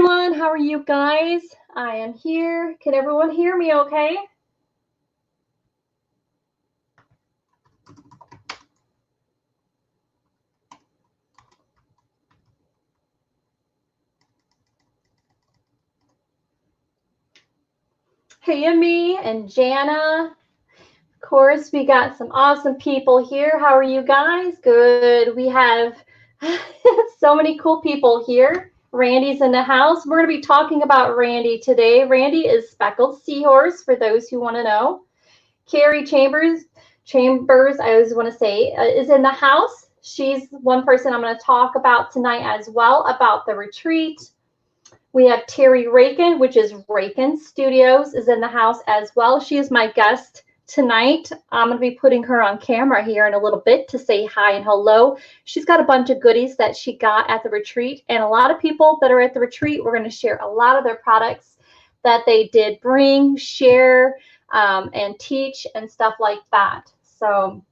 everyone. How are you guys? I am here. Can everyone hear me okay? Hey, Amy and Jana. Of course, we got some awesome people here. How are you guys? Good. We have so many cool people here. Randy's in the house. We're going to be talking about Randy today. Randy is Speckled Seahorse, for those who want to know. Carrie Chambers, I always want to say, is in the house. She's one person I'm going to talk about tonight as well, about the retreat. We have Terry Rankin, which is RankinStudios, is in the house as well. She is my guest tonight. I'm going to be putting her on camera here in a little bit to say hi and hello. She's got a bunch of goodies that she got at the retreat, and a lot of people that are at the retreat, we're going to share a lot of their products that they did bring, share, and teach and stuff like that. So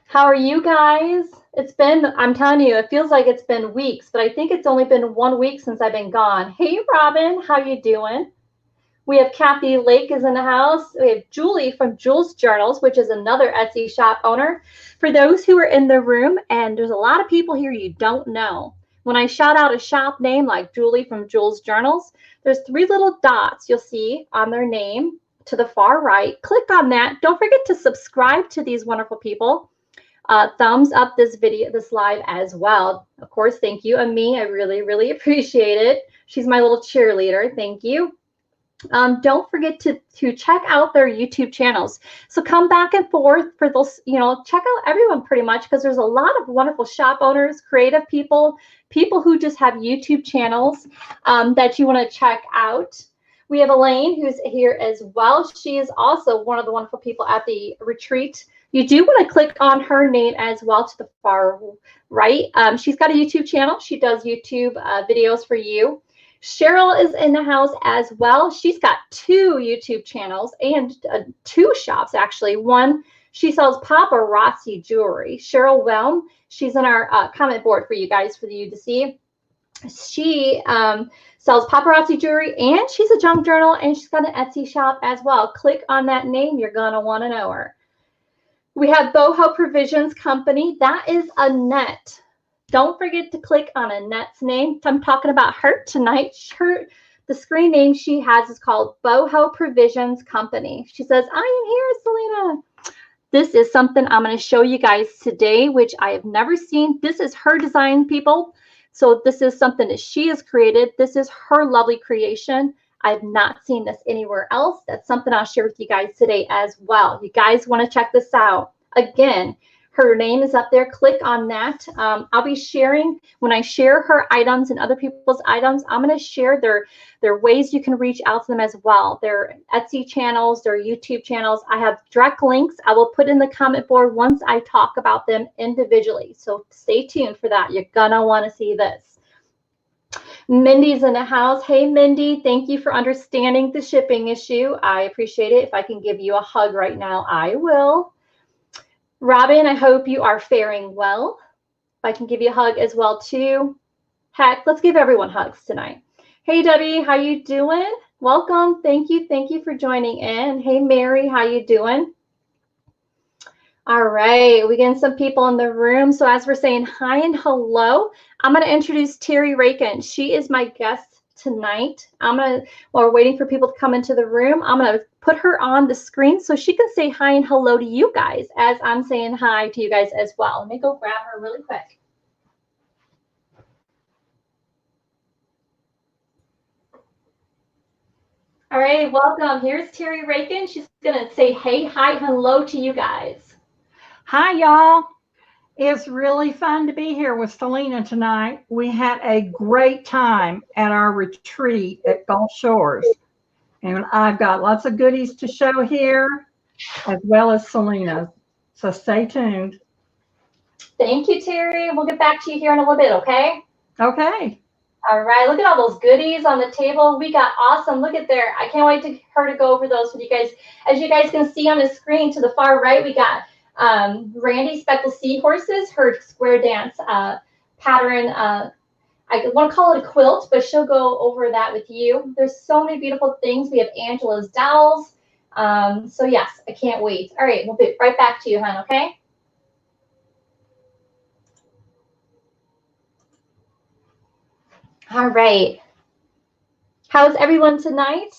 how are you guys? It's been, I'm telling you, it feels like it's been weeks, but I think it's only been 1 week since I've been gone. Hey, Robin, how you doing? We have Kathy Lake is in the house. We have Julie from GulfCoastJournals, which is another Etsy shop owner. For those who are in the room, and there's a lot of people here you don't know, when I shout out a shop name like Julie from GulfCoastJournals, there's 3 little dots you'll see on their name to the far right. Click on that. Don't forget to subscribe to these wonderful people. Thumbs up this video, this live as well. Of course, thank you, Ami. I really, really appreciate it. She's my little cheerleader. Thank you. Don't forget to check out their YouTube channels. So come back and forth for those, you know, check out everyone pretty much, because there's a lot of wonderful shop owners, creative people, people who just have YouTube channels that you want to check out. We have Elaine, who's here as well. She is also one of the wonderful people at the retreat. You do want to click on her name as well to the far right. She's got a YouTube channel. She does YouTube videos for you. Cheryl is in the house as well. She's got 2 YouTube channels and 2 shops, actually. One, she sells paparazzi jewelry. Cheryl Whelm, she's in our comment board for you guys, for you to see. She sells paparazzi jewelry, and she's a junk journal, and she's got an Etsy shop as well. Click on that name. You're going to want to know her. We have BohoProvisionsCompany. That is Annette. Don't forget to click on Annette's name. I'm talking about her tonight. The screen name she has is called BohoProvisionsCompany. She says, I am here, Selena. This is something I'm going to show you guys today, which I have never seen. This is her design, people. So this is something that she has created. This is her lovely creation. I've not seen this anywhere else. That's something I'll share with you guys today as well. You guys want to check this out. Again, her name is up there. Click on that. I'll be sharing, when I share her items and other people's items, I'm going to share their ways you can reach out to them as well. Their Etsy channels, their YouTube channels. I have direct links. I will put in the comment board once I talk about them individually. So stay tuned for that. You're going to want to see this. Mindy's in the house. Hey, Mindy, thank you for understanding the shipping issue. I appreciate it. If I can give you a hug right now, I will. Robin, I hope you are faring well. If I can give you a hug as well, too. Heck, let's give everyone hugs tonight. Hey, Debbie, how you doing? Welcome. Thank you. Thank you for joining in. Hey, Mary, how you doing? All right, we getting some people in the room. So as we're saying hi and hello, I'm going to introduce Terry Rankin. She is my guest tonight. While we're waiting for people to come into the room, I'm going to put her on the screen so she can say hi and hello to you guys as I'm saying hi to you guys as well. Let me go grab her really quick. All right, welcome. Here's Terry Rankin. She's going to say hey, hi, hello to you guys. Hi, y'all. It's really fun to be here with Selena tonight. We had a great time at our retreat at Gulf Shores. And I've got lots of goodies to show here, as well as Selena. So stay tuned. Thank you, Terry. We'll get back to you here in a little bit, okay? Okay. All right, look at all those goodies on the table. We got awesome. Look at there. I can't wait for her to go over those with you guys. As you guys can see on the screen to the far right, we got Randy Speckled Seahorses, her square dance pattern I want to call it a quilt, but she'll go over that with you. There's so many beautiful things. We have Angela's dowels. So yes, I can't wait. All right, we'll be right back to you, hon, okay? All right. How's everyone tonight?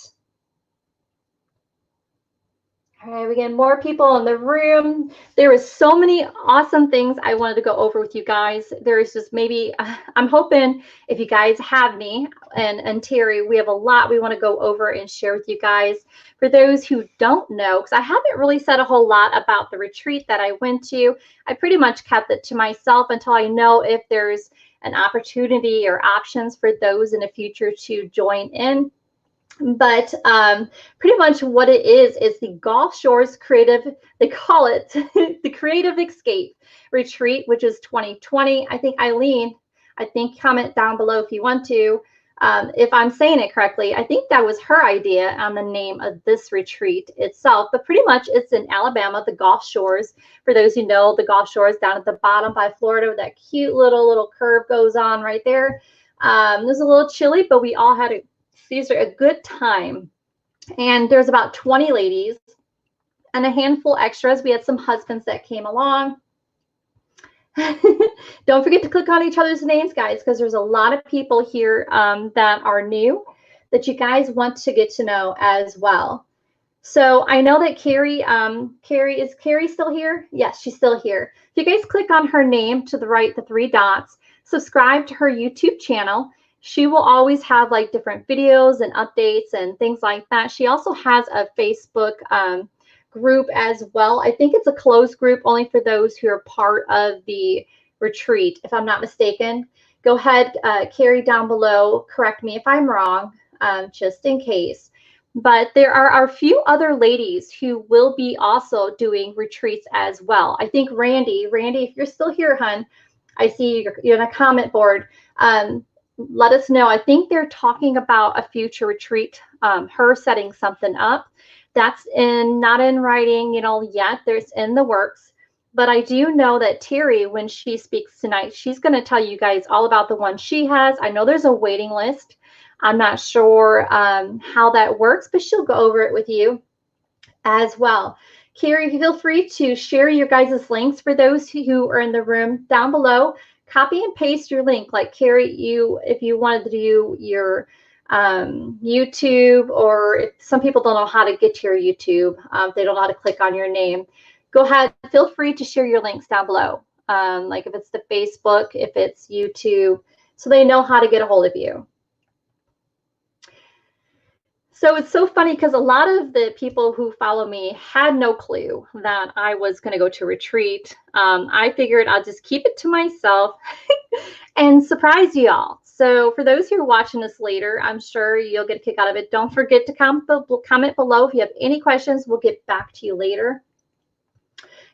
All right, we get more people in the room. There is so many awesome things I wanted to go over with you guys. There is just maybe, I'm hoping if you guys have me and Terry, we have a lot we want to go over and share with you guys. For those who don't know, because I haven't really said a whole lot about the retreat that I went to, I pretty much kept it to myself until I know if there's an opportunity or options for those in the future to join in. But pretty much what it is the Gulf Shores Creative, they call it the Creative Escape Retreat, which is 2020. I think Eileen, comment down below if you want to, if I'm saying it correctly. I think that was her idea on the name of this retreat itself, but pretty much it's in Alabama, the Gulf Shores. For those who know, the Gulf Shores down at the bottom by Florida, where that cute little curve goes on right there. It was a little chilly, but we all had a good time. And there's about 20 ladies and a handful extras. We had some husbands that came along. Don't forget to click on each other's names, guys, because there's a lot of people here that are new that you guys want to get to know as well. So I know that Carrie, is Carrie still here? Yes, she's still here. If you guys click on her name to the right, the 3 dots, subscribe to her YouTube channel. She will always have like different videos and updates and things like that. She also has a Facebook group as well. I think it's a closed group only for those who are part of the retreat, if I'm not mistaken. Go ahead, Carrie, down below, correct me if I'm wrong, just in case. But there are a few other ladies who will be also doing retreats as well. I think Randy, if you're still here, hun, I see you're in a comment board. Let us know. I think they're talking about a future retreat, her setting something up. That's not in writing, yet. There's in the works. But I do know that Terry, when she speaks tonight, she's going to tell you guys all about the one she has. I know there's a waiting list. I'm not sure how that works, but she'll go over it with you as well. Carrie, feel free to share your guys' links for those who are in the room down below. Copy and paste your link, like Carrie, if you wanted to do your YouTube, or if some people don't know how to get to your YouTube, they don't know how to click on your name. Go ahead, feel free to share your links down below, like if it's the Facebook, if it's YouTube, so they know how to get a hold of you. So it's so funny because a lot of the people who follow me had no clue that I was going to go to retreat. I figured I'll just keep it to myself and surprise you all. So for those who are watching this later, I'm sure you'll get a kick out of it. Don't forget to comment below if you have any questions. We'll get back to you later.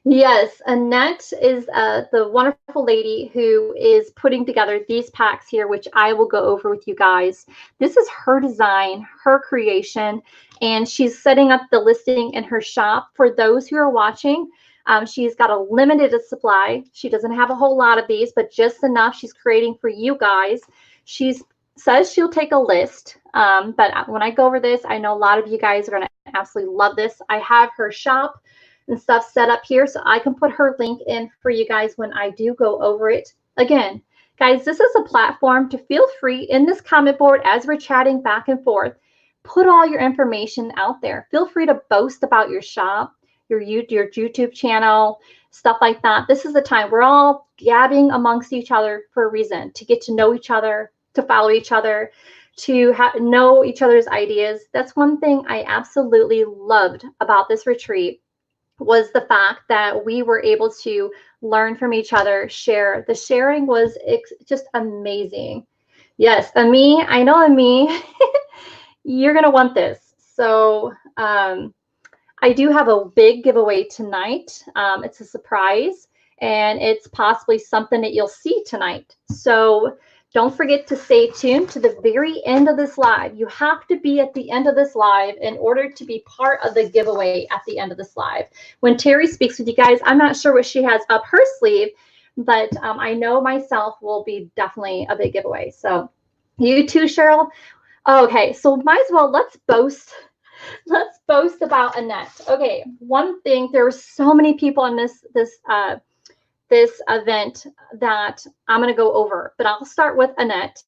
Yes, Annette is the wonderful lady who is putting together these packs here, which I will go over with you guys. This is her design, her creation, and she's setting up the listing in her shop. For those who are watching, she's got a limited supply. She doesn't have a whole lot of these, but just enough she's creating for you guys. She says she'll take a list, but when I go over this, I know a lot of you guys are going to absolutely love this. I have her shop and stuff set up here, so I can put her link in for you guys when I do go over it. Again, guys, this is a platform to feel free in this comment board as we're chatting back and forth. Put all your information out there. Feel free to boast about your shop, your YouTube channel, stuff like that. This is the time we're all gabbing amongst each other for a reason, to get to know each other, to follow each other, to know each other's ideas. That's one thing I absolutely loved about this retreat, was the fact that we were able to learn from each other, share. The sharing was just amazing. Yes, Ami, I know Ami, you're going to want this. So I do have a big giveaway tonight. It's a surprise, and it's possibly something that you'll see tonight. So don't forget to stay tuned to the very end of this live. You have to be at the end of this live in order to be part of the giveaway at the end of this live. When Terry speaks with you guys, I'm not sure what she has up her sleeve, but I know myself will be definitely a big giveaway. So you too, Cheryl. Okay, so might as well let's boast about Annette. Okay, one thing, there were so many people in this event that I'm going to go over, but I'll start with Annette.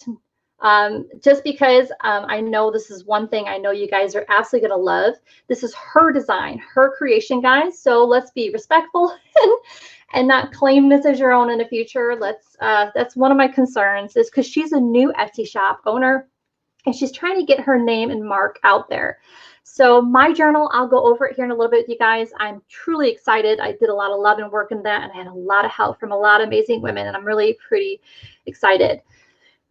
Just because I know this is one thing I know you guys are absolutely going to love. This is her design, her creation, guys. So let's be respectful and not claim this as your own in the future. That's one of my concerns, is because she's a new Etsy shop owner and she's trying to get her name and mark out there. So my journal, I'll go over it here in a little bit with you guys. I'm truly excited. I did a lot of love and work in that, and I had a lot of help from a lot of amazing women, and I'm really pretty excited.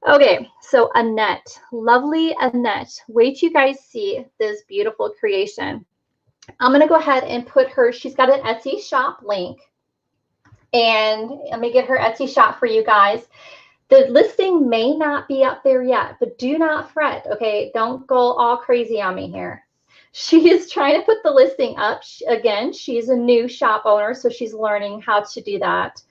Okay, so Annette, lovely Annette. Wait till you guys see this beautiful creation. I'm going to go ahead and put her, she's got an Etsy shop link, and let me get her Etsy shop for you guys. The listing may not be up there yet, but do not fret, okay? Don't go all crazy on me here. She is trying to put the listing up. Again, she's a new shop owner, so she's learning how to do that.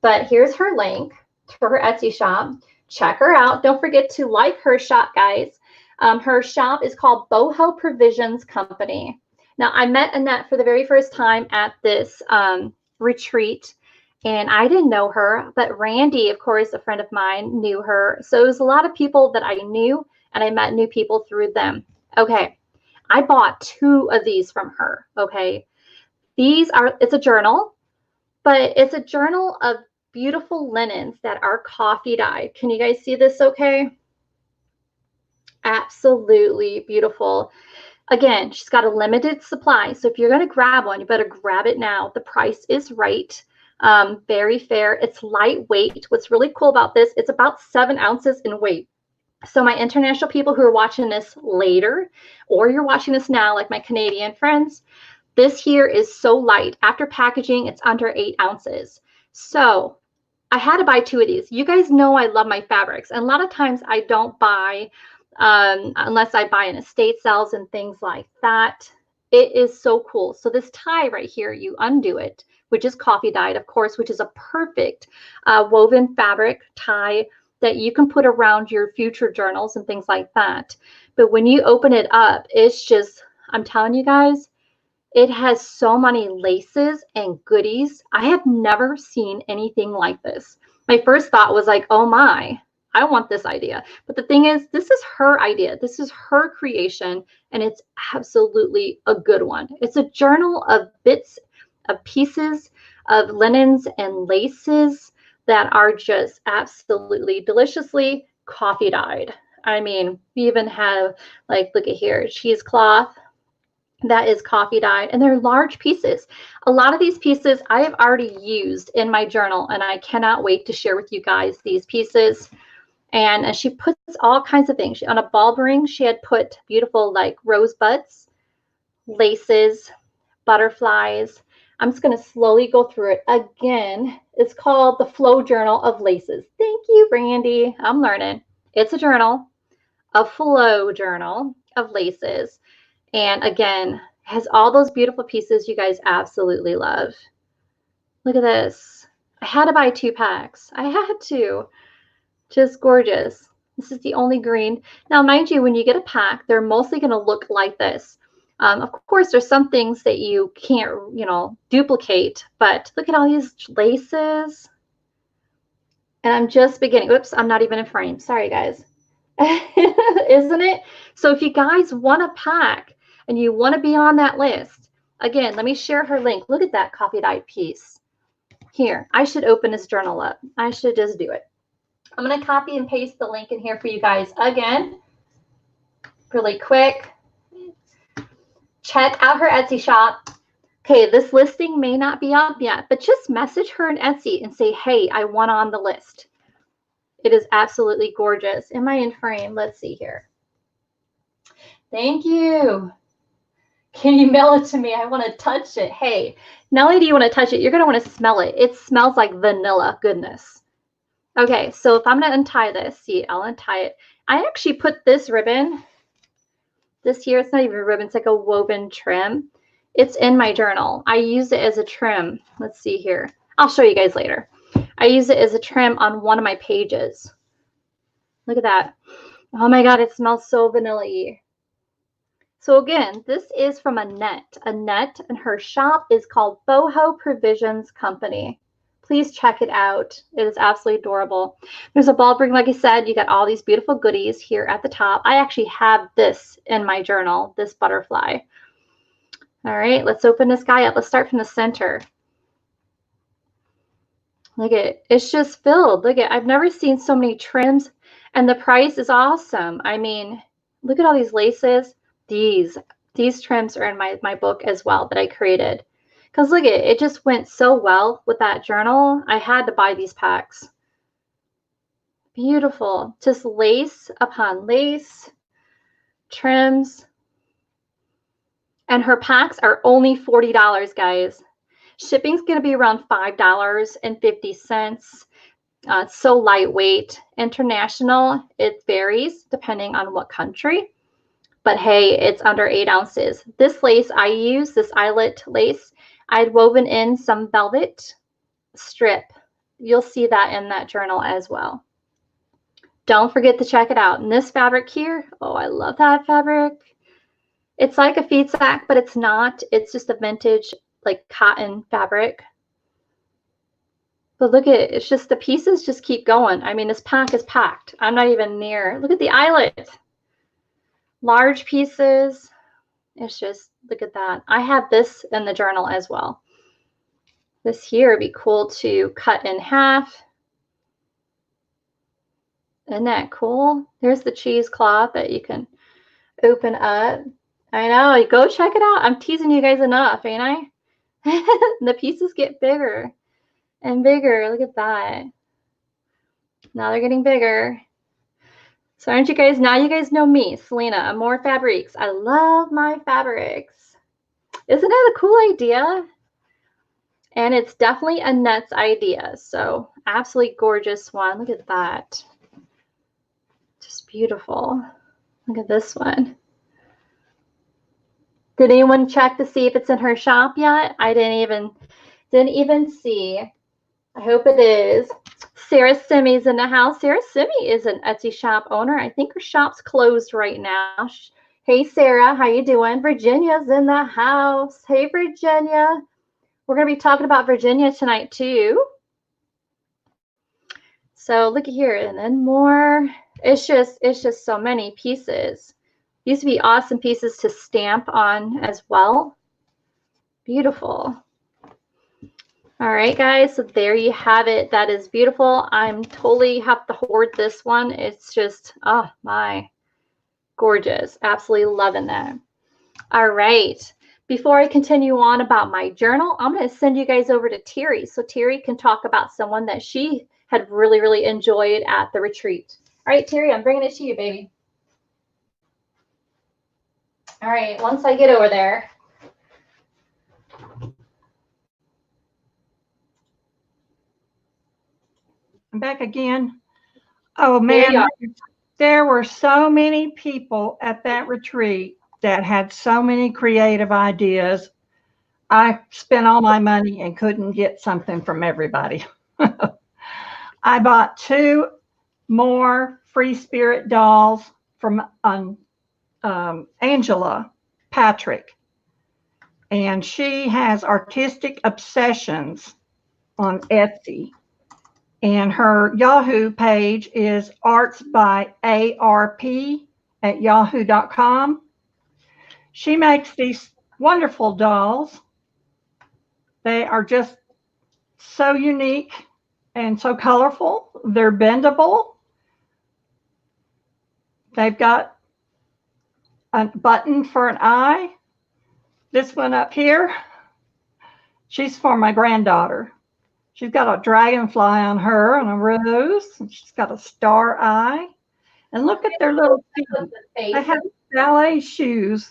But here's her link for her Etsy shop. Check her out. Don't forget to like her shop, guys. Her shop is called BohoProvisionsCompany. Now, I met Annette for the very first time at this retreat, and I didn't know her, but Randy, of course, a friend of mine, knew her. So it was a lot of people that I knew, and I met new people through them. Okay, I bought 2 of these from her, okay? It's a journal, but it's a journal of beautiful linens that are coffee dyed. Can you guys see this okay? Absolutely beautiful. Again, she's got a limited supply, so if you're going to grab one, you better grab it now. The price is right. Very fair. It's lightweight. What's really cool about this, it's about 7 ounces in weight. So my international people who are watching this later, or you're watching this now, like my Canadian friends, this here is so light. After packaging, it's under 8 ounces. So I had to buy 2 of these. You guys know I love my fabrics, and a lot of times I don't buy unless I buy in estate sales and things like that. It is so cool. So this tie right here, you undo it, which is coffee dyed, of course, which is a perfect woven fabric tie that you can put around your future journals and things like that. But when you open it up, it's just, I'm telling you guys, it has so many laces and goodies. I have never seen anything like this. My first thought was like, oh my, I want this idea. But the thing is, this is her idea. This is her creation, and it's absolutely a good one. It's a journal of bits, of pieces of linens and laces that are just absolutely deliciously coffee dyed. I mean, we even have, like, look at here, cheesecloth that is coffee dyed, and they're large pieces. A lot of these pieces I have already used in my journal, and I cannot wait to share with you guys these pieces. And she puts all kinds of things. On a bulb ring, she had put beautiful, like, rosebuds, laces, butterflies. I'm just going to slowly go through it. Again, it's called the Flow Journal of Laces. Thank you, Randy. I'm learning. It's a journal, a flow journal of laces. And again, has all those beautiful pieces you guys absolutely love. Look at this. I had to buy 2 packs. I had to. Just gorgeous. This is the only green. Now, mind you, when you get a pack, they're mostly going to look like this. Of course, there's some things that you can't, duplicate, but look at all these laces. And I'm just beginning. Oops, I'm not even in frame. Sorry, guys. Isn't it? So if you guys want a pack and you want to be on that list, again, let me share her link. Look at that coffee dyed piece. Here, I should open this journal up. I should just do it. I'm going to copy and paste the link in here for you guys again, really quick. Check out her Etsy shop. Okay, this listing may not be up yet, but just message her in Etsy and say, hey, I want on the list. It is absolutely gorgeous. Am I in frame? Let's see here. Thank you. Can you mail it to me? I want to touch it. Hey, not only do you want to touch it, you're going to want to smell it. It smells like vanilla goodness. Okay, so if I'm going to untie this, see, I'll untie it. I actually put this ribbon, this here, it's not even a ribbon, it's like a woven trim. It's in my journal. I use it as a trim. Let's see here. I'll show you guys later. I use it as a trim on one of my pages. Look at that. Oh my God, it smells so vanilla-y. So again, this is from Annette. Annette, and her shop is called BohoProvisionsCompany. Please check it out. It is absolutely adorable. There's a ball ring, like I said. You got all these beautiful goodies here at the top. I actually have this in my journal, this butterfly. All right, let's open this guy up. Let's start from the center. Look at it. It's just filled. Look at it. I've never seen so many trims, and the price is awesome. I mean, look at all these laces. These trims are in my book as well that I created. Because look at it. It just went so well with that journal. I had to buy these packs. Beautiful. Just lace upon lace, trims. And her packs are only $40, guys. Shipping's going to be around $5.50. It's so lightweight. International, it varies depending on what country. But hey, it's under 8 ounces. This lace I use, this eyelet lace, I'd woven in some velvet strip. You'll see that in that journal as well. Don't forget to check it out. And this fabric here, oh, I love that fabric. It's like a feed sack, but it's not. It's just a vintage, like cotton fabric. But look at it. It's just the pieces just keep going. I mean, this pack is packed. I'm not even near. Look at the eyelet. Large pieces. It's just, look at that. I have this in the journal as well. This here would be cool to cut in half. Isn't that cool? There's the cheesecloth that you can open up. I know. Go check it out. I'm teasing you guys enough, ain't I? The pieces get bigger and bigger. Look at that. Now they're getting bigger. So aren't you guys, now you guys know me, Selena, More Fabrics. I love my fabrics. Isn't that a cool idea? And it's definitely Annette's idea. So absolutely gorgeous one. Look at that. Just beautiful. Look at this one. Did anyone check to see if it's in her shop yet? I didn't even see. I hope it is. Sarah Simi's in the house. Sarah Simi is an Etsy shop owner. I think her shop's closed right now. Hey, Sarah, how you doing? Virginia's in the house. Hey, Virginia. We're going to be talking about Virginia tonight, too. So look at here, and then more. It's just so many pieces. These would be awesome pieces to stamp on as well. Beautiful. All right, guys, so there you have it. That is beautiful. I'm totally have to hoard this one. It's just, oh my, gorgeous. Absolutely loving that. All right. Before I continue on about my journal, I'm going to send you guys over to Terry so Terry can talk about someone that she had really, really enjoyed at the retreat. All right, Terry, I'm bringing it to you, baby. All right, once I get over there. I'm back again. Oh, man, there were so many people at that retreat that had so many creative ideas. I spent all my money and couldn't get something from everybody. I bought 2 more Free Spirit dolls from Angela Patrick. And she has Artistic Obsessions on Etsy. And her Yahoo page is artsbyarp@yahoo.com. She makes these wonderful dolls. They are just so unique and so colorful. They're bendable. They've got a button for an eye. This one up here, she's for my granddaughter. She's got a dragonfly on her and a rose, and she's got a star eye. And look at their little feet. They have ballet shoes.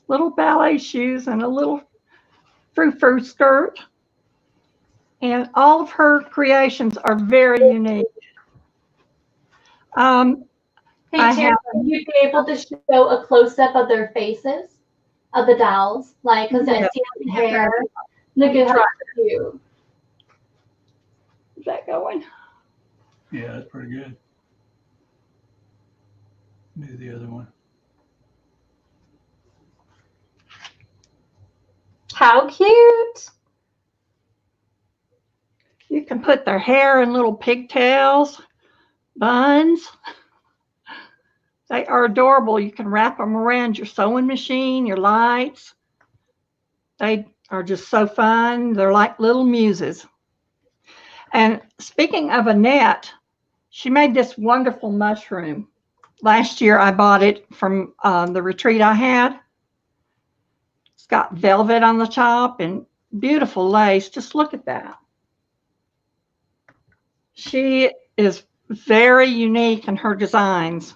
Little ballet shoes and a little frou-frou skirt. And all of her creations are very unique. Hey, Terry, would you be able to show a close-up of their faces, of the dolls? Like, because I see the hair. Look at how cute. Is that going? Yeah, that's pretty good. Do the other one. How cute. You can put their hair in little pigtails, buns. They are adorable. You can wrap them around your sewing machine, your lights. They are just so fun. They're like little muses. And speaking of Annette, she made this wonderful mushroom. Last year I bought it from the retreat I had. It's got velvet on the top and beautiful lace. Just look at that. She is very unique in her designs.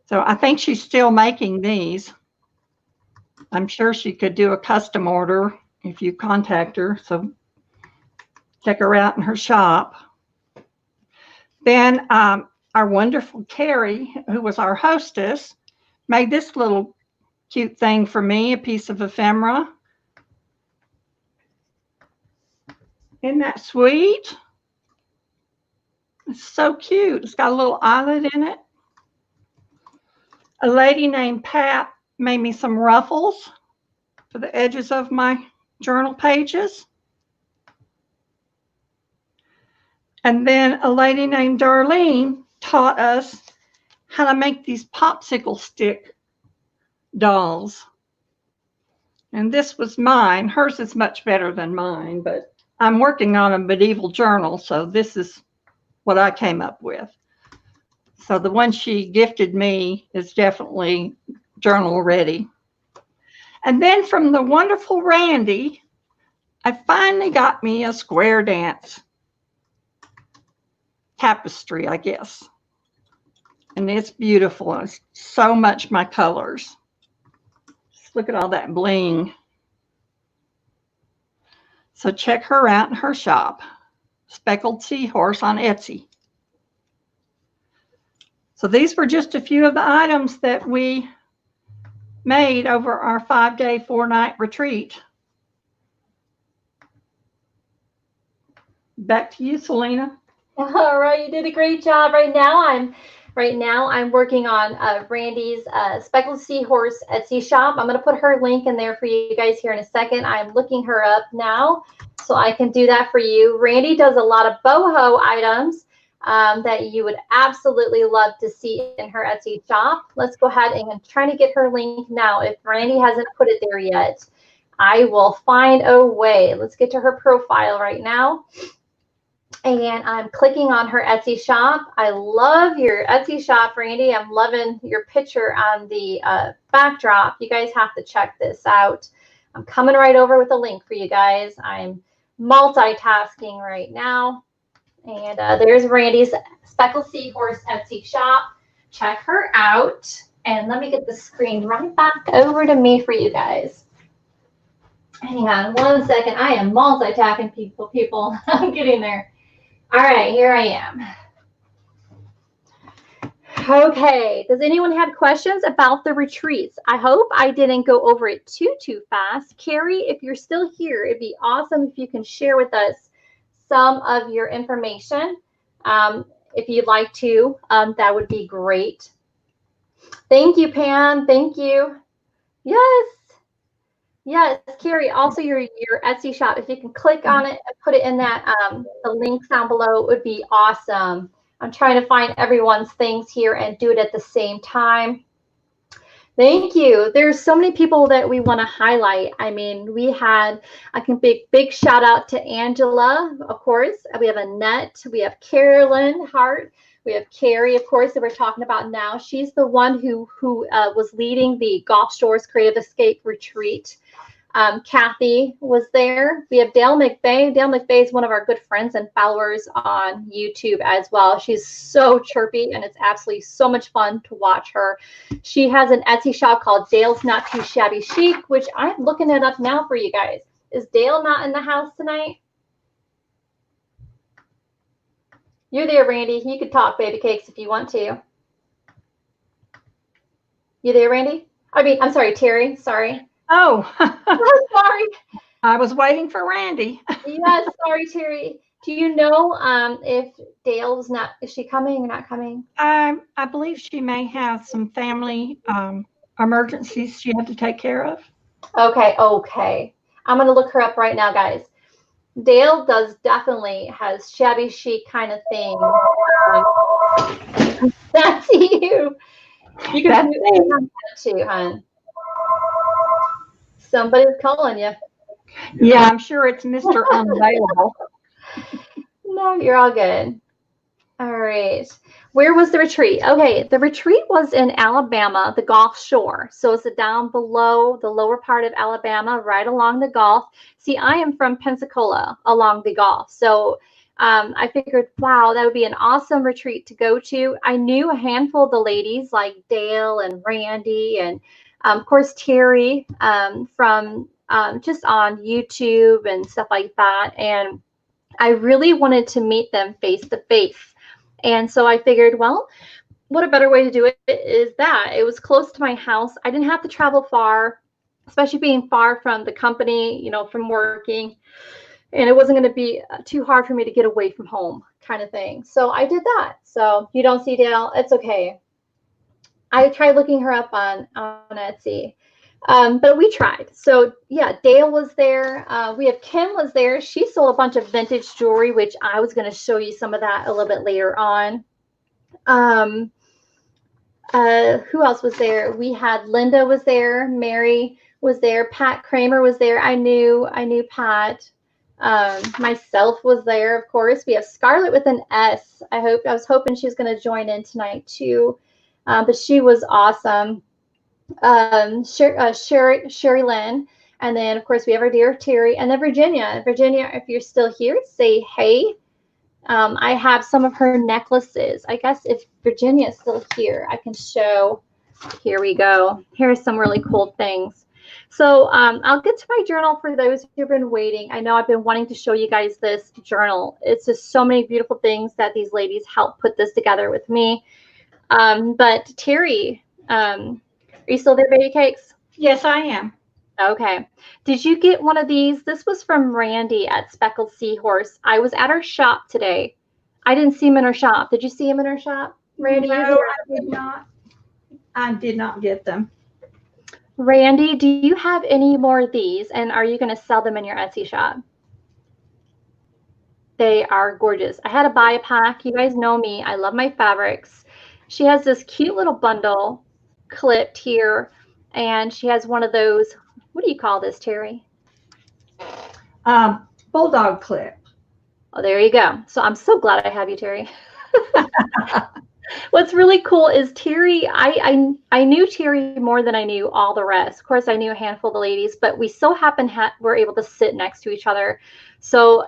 So I think she's still making these. I'm sure she could do a custom order if you contact her. So check her out in her shop. Then our wonderful Carrie, who was our hostess, made this little cute thing for me, a piece of ephemera. Isn't that sweet? It's so cute. It's got a little eyelet in it. A lady named Pat made me some ruffles for the edges of my journal pages. And then a lady named Darlene taught us how to make these popsicle stick dolls. And this was mine. Hers is much better than mine, but I'm working on a medieval journal, so this is what I came up with. So the one she gifted me is definitely journal ready. And then from the wonderful Randy, I finally got me a square dance tapestry, I guess. And it's beautiful. It's so much my colors. Just look at all that bling. So check her out in her shop, Speckledseahorse on Etsy. So these were just a few of the items that we made over our 5-day, 4-night retreat. Back to you, Selena. All right, you did a great job. Right now I'm working on Randy's Speckled Seahorse Etsy shop. I'm going to put her link in there for you guys here in a second. I'm looking her up now so I can do that for you. Randy does a lot of boho items that you would absolutely love to see in her Etsy shop. Let's go ahead and I'm trying to get her link now. If Randy hasn't put it there yet, I will find a way. Let's get to her profile right now. And I'm clicking on her Etsy shop. I love your Etsy shop, Randy. I'm loving your picture on the backdrop. You guys have to check this out. I'm coming right over with a link for you guys. I'm multitasking right now. And there's Randy's Speckled Seahorse Etsy shop. Check her out. And let me get the screen right back over to me for you guys. Hang on one second. I am multitasking, people. I'm getting there. All right, here I am. Okay, does anyone have questions about the retreats? I hope I didn't go over it too fast. Carrie, if you're still here, it'd be awesome if you can share with us some of your information. If you'd like to, that would be great. Thank you, Pam. Thank you. Yes. Yes, Carrie, also your Etsy shop, if you can click on it and put it in that, the links down below, it would be awesome. I'm trying to find everyone's things here and do it at the same time. Thank you. There's so many people that we want to highlight. I mean, we had, I can big shout out to Angela, of course. We have Annette, we have Carolyn Hart, we have Carrie, of course, that we're talking about now. She's the one who was leading the Gulf Shores Creative Escape Retreat. Kathy was there. We have Dale McBay. Dale McBay is one of our good friends and followers on YouTube as well. She's so chirpy, and it's absolutely so much fun to watch her. She has an Etsy shop called Dale's Not Too Shabby Chic, which I'm looking it up now for you guys. Is Dale not in the house tonight? You're there, Randy. You could talk, baby cakes, if you want to. You there, Randy? I'm sorry, Terry. Sorry. Oh, sorry. I was waiting for Randy. Yes, sorry, Terry. Do you know if Dale's not, is she coming or not coming? I believe she may have some family emergencies she had to take care of. Okay, okay. I'm going to look her up right now, guys. Dale definitely has shabby chic kind of thing. That's you. You can do that too, hon. Somebody's calling you. Yeah, I'm sure it's Mr. Unavailable. No, you're all good. All right. Where was the retreat? Okay, the retreat was in Alabama, the Gulf Shore. So it's down below the lower part of Alabama, right along the Gulf. See, I am from Pensacola, along the Gulf. So I figured, wow, that would be an awesome retreat to go to. I knew a handful of the ladies like Dale and Randy and, of course, Terry from just on YouTube and stuff like that. And I really wanted to meet them face to face. And so I figured, well, what a better way to do it is that it was close to my house. I didn't have to travel far, especially being far from the company, you know, from working. And it wasn't going to be too hard for me to get away from home kind of thing. So I did that. So you don't see Dale, it's okay. I tried looking her up on Etsy. But we tried. So yeah, Dale was there. We have Kim was there. She sold a bunch of vintage jewelry, which I was going to show you some of that a little bit later on. Who else was there? We had Linda was there. Mary was there. Pat Kramer was there. I knew Pat. Myself was there, of course. We have Scarlett with an S. I was hoping she was going to join in tonight too. But she was awesome. Sherry Lynn, and then of course we have our dear Terry, and then Virginia. Virginia, if you're still here, say hey. I have some of her necklaces. I guess if Virginia is still here, I can show. Here we go. Here's some really cool things. So I'll get to my journal for those who've been waiting. I know I've been wanting to show you guys this journal. It's just so many beautiful things that these ladies helped put this together with me. But Terry, are you still there, baby cakes? Yes, I am. Okay. Did you get one of these? This was from Randy at Speckledseahorse. I was at her shop today. I didn't see him in her shop. Did you see him in her shop, Randy? No, I did not. I did not get them. Randy, do you have any more of these? And are you going to sell them in your Etsy shop? They are gorgeous. I had to buy a pack. You guys know me. I love my fabrics. She has this cute little bundle clipped here, and she has one of those. What do you call this, Terry? Bulldog clip. Oh, there you go. So I'm so glad I have you, Terry. What's really cool is Terry, I knew Terry more than I knew all the rest. Of course, I knew a handful of the ladies, but we so happened were able to sit next to each other. So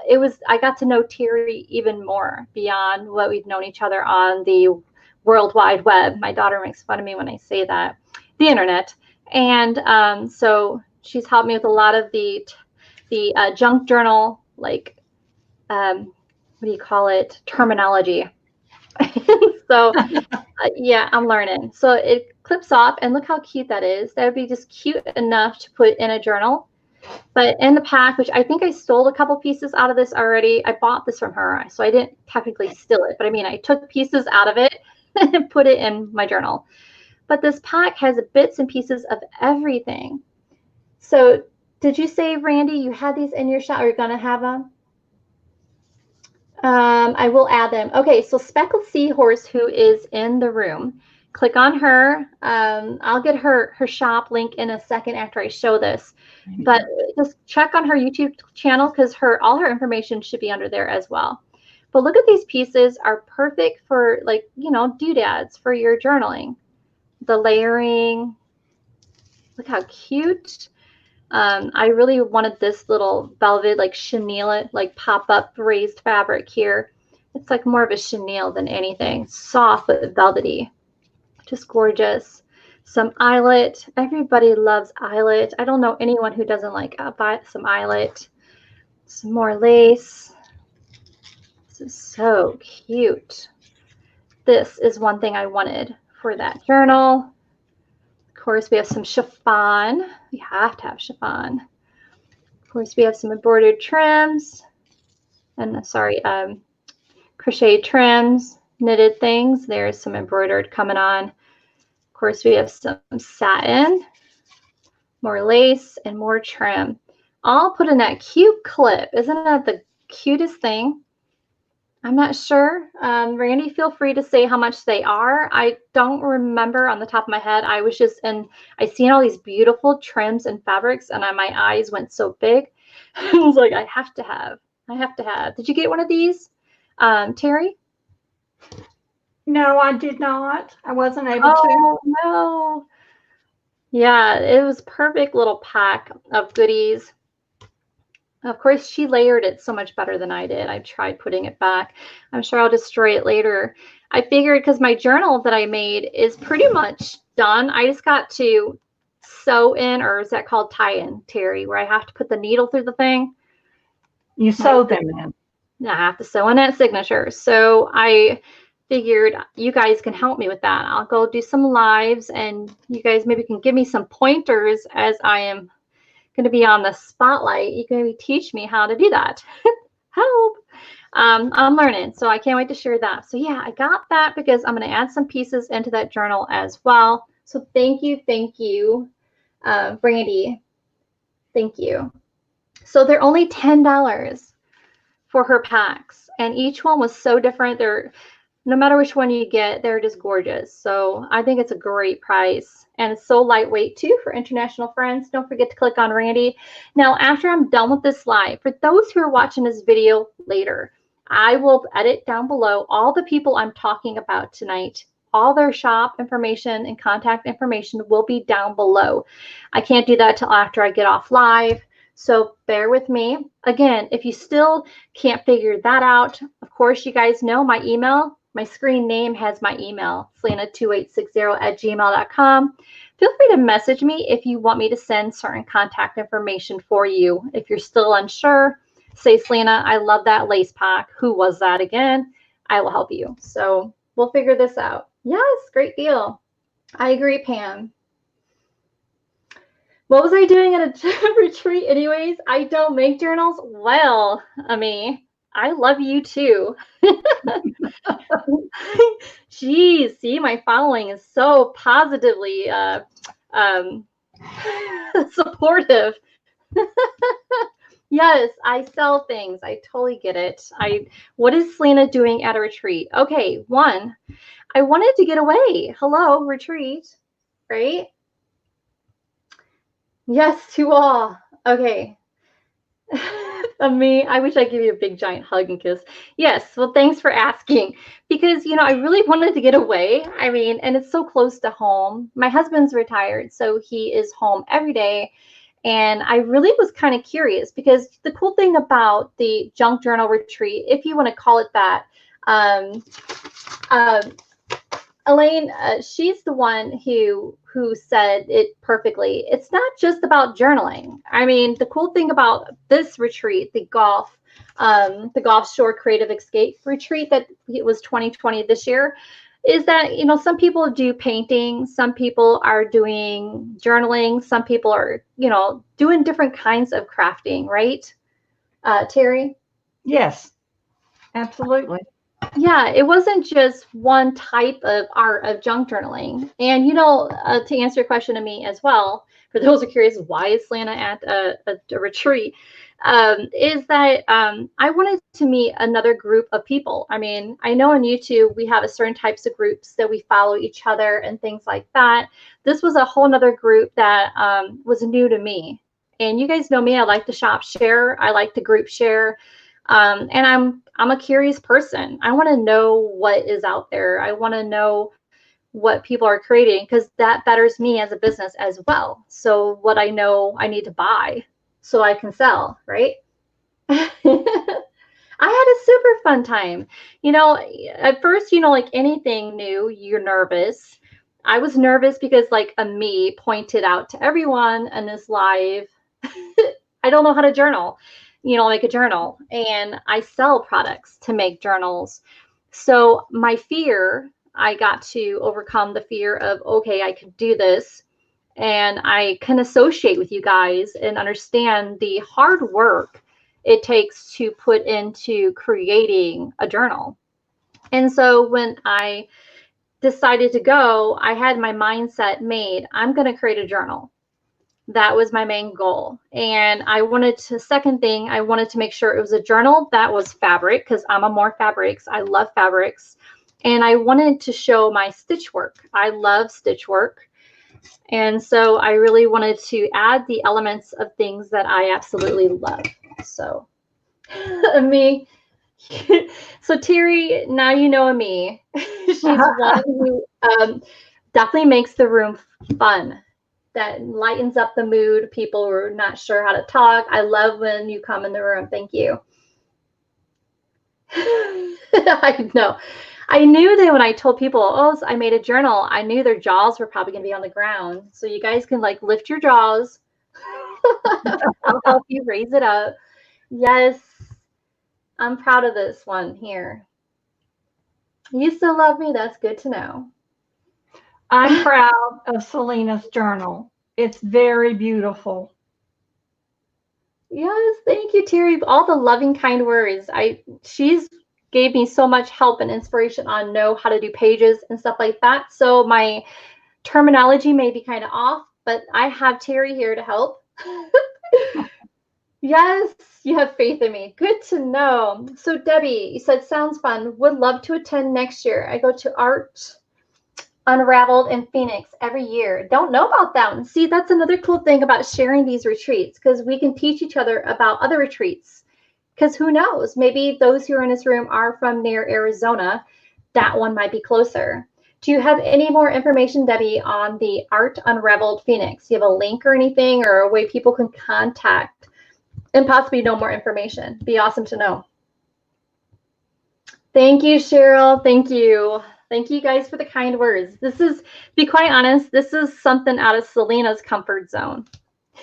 I got to know Terry even more beyond what we've known each other on the World Wide Web. My daughter makes fun of me when I say that. The internet. And so she's helped me with a lot of the junk journal, like, what do you call it? Terminology. So yeah, I'm learning. So it clips off, and look how cute that is. That would be just cute enough to put in a journal. But in the pack, which I think I stole a couple pieces out of this already. I bought this from her, so I didn't technically steal it, but I mean, I took pieces out of it and put it in my journal. But this pack has bits and pieces of everything. So did you say, Randy, you had these in your shop, or you're going to have them? I will add them. Okay, so Speckleseahorse, who is in the room, click on her. I'll get her shop link in a second after I show this. But just check on her YouTube channel, because all her information should be under there as well. But look at these pieces, are perfect for, like, you know, doodads for your journaling. The layering. Look how cute. I really wanted this little velvet, like chenille, like pop-up raised fabric here. It's like more of a chenille than anything. Soft but velvety. Just gorgeous. Some eyelet. Everybody loves eyelet. I don't know anyone who doesn't like some eyelet. Some more lace. This is so cute. This is one thing I wanted for that journal. Of course, we have some chiffon. We have to have chiffon. Of course, we have some embroidered trims. and sorry, crochet trims, knitted things. There's some embroidered coming on. Of course, we have some satin, more lace, and more trim. All put in that cute clip. Isn't that the cutest thing? I'm not sure. Randy, feel free to say how much they are. I don't remember on the top of my head. I was just I seen all these beautiful trims and fabrics, and my eyes went so big. I was like, I have to have. I have to have. Did you get one of these, Terry? No, I did not. I wasn't able to. Oh, no. Yeah, it was perfect little pack of goodies. Of course, she layered it so much better than I did. I tried putting it back. I'm sure I'll destroy it later. I figured because my journal that I made is pretty much done. I just got to sew in, or is that called tie-in, Terry, where I have to put the needle through the thing? You sew them in. I have to sew in that signature. So I figured you guys can help me with that. I'll go do some lives, and you guys maybe can give me some pointers as I am going to be on the spotlight. You can maybe teach me how to do that. Help. I'm learning, so I can't wait to share that. So yeah, I got that because I'm going to add some pieces into that journal as well. So thank you, Brandy. Thank you. So they're only $10 for her packs, and each one was so different. No matter which one you get, they're just gorgeous. So I think it's a great price, and it's so lightweight too for international friends. Don't forget to click on Randy. Now, after I'm done with this live, for those who are watching this video later, I will edit down below all the people I'm talking about tonight. All their shop information and contact information will be down below. I can't do that till after I get off live, so bear with me. Again, if you still can't figure that out, of course, you guys know my email. My screen name has my email, selena2860@gmail.com. Feel free to message me if you want me to send certain contact information for you. If you're still unsure, say, Selena, I love that lace pack. Who was that again? I will help you. So we'll figure this out. Yes, great deal. I agree, Pam. What was I doing at a retreat anyways? I don't make journals? Well, Ami, I love you too. Geez, see, my following is so positively supportive. Yes, I sell things. I totally get it. What is Selena doing at a retreat? Okay, one, I wanted to get away. Hello, retreat, right? Yes, to all. Okay. Me, I wish I could give you a big giant hug and kiss. Yes, well, thanks for asking, because I really wanted to get away. I mean, and it's so close to home. My husband's retired, so he is home every day, and I really was kind of curious, because the cool thing about the junk journal retreat, if you want to call it that, Elaine, she's the one who said it perfectly. It's not just about journaling. I mean, the cool thing about this retreat, the Gulf Shore Creative Escape retreat, that it was 2020 this year, is that some people do painting, some people are doing journaling, some people are doing different kinds of crafting, right? Terry? Yes, absolutely. Yeah, it wasn't just one type of art of junk journaling. And, to answer your question to me as well, for those who are curious, why is Selena at a retreat, is that I wanted to meet another group of people. I mean, I know on YouTube, we have a certain types of groups that we follow each other and things like that. This was a whole nother group that was new to me. And you guys know me, I like to shop share. I like to group share. And I'm a curious person. I want to know what is out there. I want to know what people are creating, because that betters me as a business as well. So what I know I need to buy so I can sell, right? I had a super fun time. At first, like anything new, you're nervous. I was nervous because me pointed out to everyone in this live, I don't know how to journal. Make a journal, and I sell products to make journals. So my fear, I got to overcome the fear of, okay, I can do this, and I can associate with you guys and understand the hard work it takes to put into creating a journal. And so when I decided to go, I had my mindset made. I'm going to create a journal. That was my main goal. And I wanted to, second thing, I wanted to make sure it was a journal that was fabric, because I'm a more fabrics. I love fabrics. And I wanted to show my stitch work. I love stitch work. And so I really wanted to add the elements of things that I absolutely love. So me. So Terry, now you know me. She's one who definitely makes the room fun. That lightens up the mood. People are not sure how to talk. I love when you come in the room. Thank you. I know. I knew that when I told people, oh, I made a journal, I knew their jaws were probably going to be on the ground. So you guys can like lift your jaws. I'll help you raise it up. Yes. I'm proud of this one here. You still love me? That's good to know. I'm proud of Selena's journal. It's very beautiful. Yes, thank you, Terry. All the loving, kind words. She's gave me so much help and inspiration on know how to do pages and stuff like that. So my terminology may be kind of off, but I have Terry here to help. Yes, you have faith in me. Good to know. So Debbie, you said sounds fun. Would love to attend next year. I go to Art Unraveled in Phoenix every year. Don't know about that one. See, that's another cool thing about sharing these retreats, because we can teach each other about other retreats. Because who knows? Maybe those who are in this room are from near Arizona. That one might be closer. Do you have any more information, Debbie, on the Art Unraveled Phoenix? Do you have a link or anything, or a way people can contact and possibly know more information? Be awesome to know. Thank you, Cheryl. Thank you. Thank you guys for the kind words. This is, to be quite honest, this is something out of Selena's comfort zone.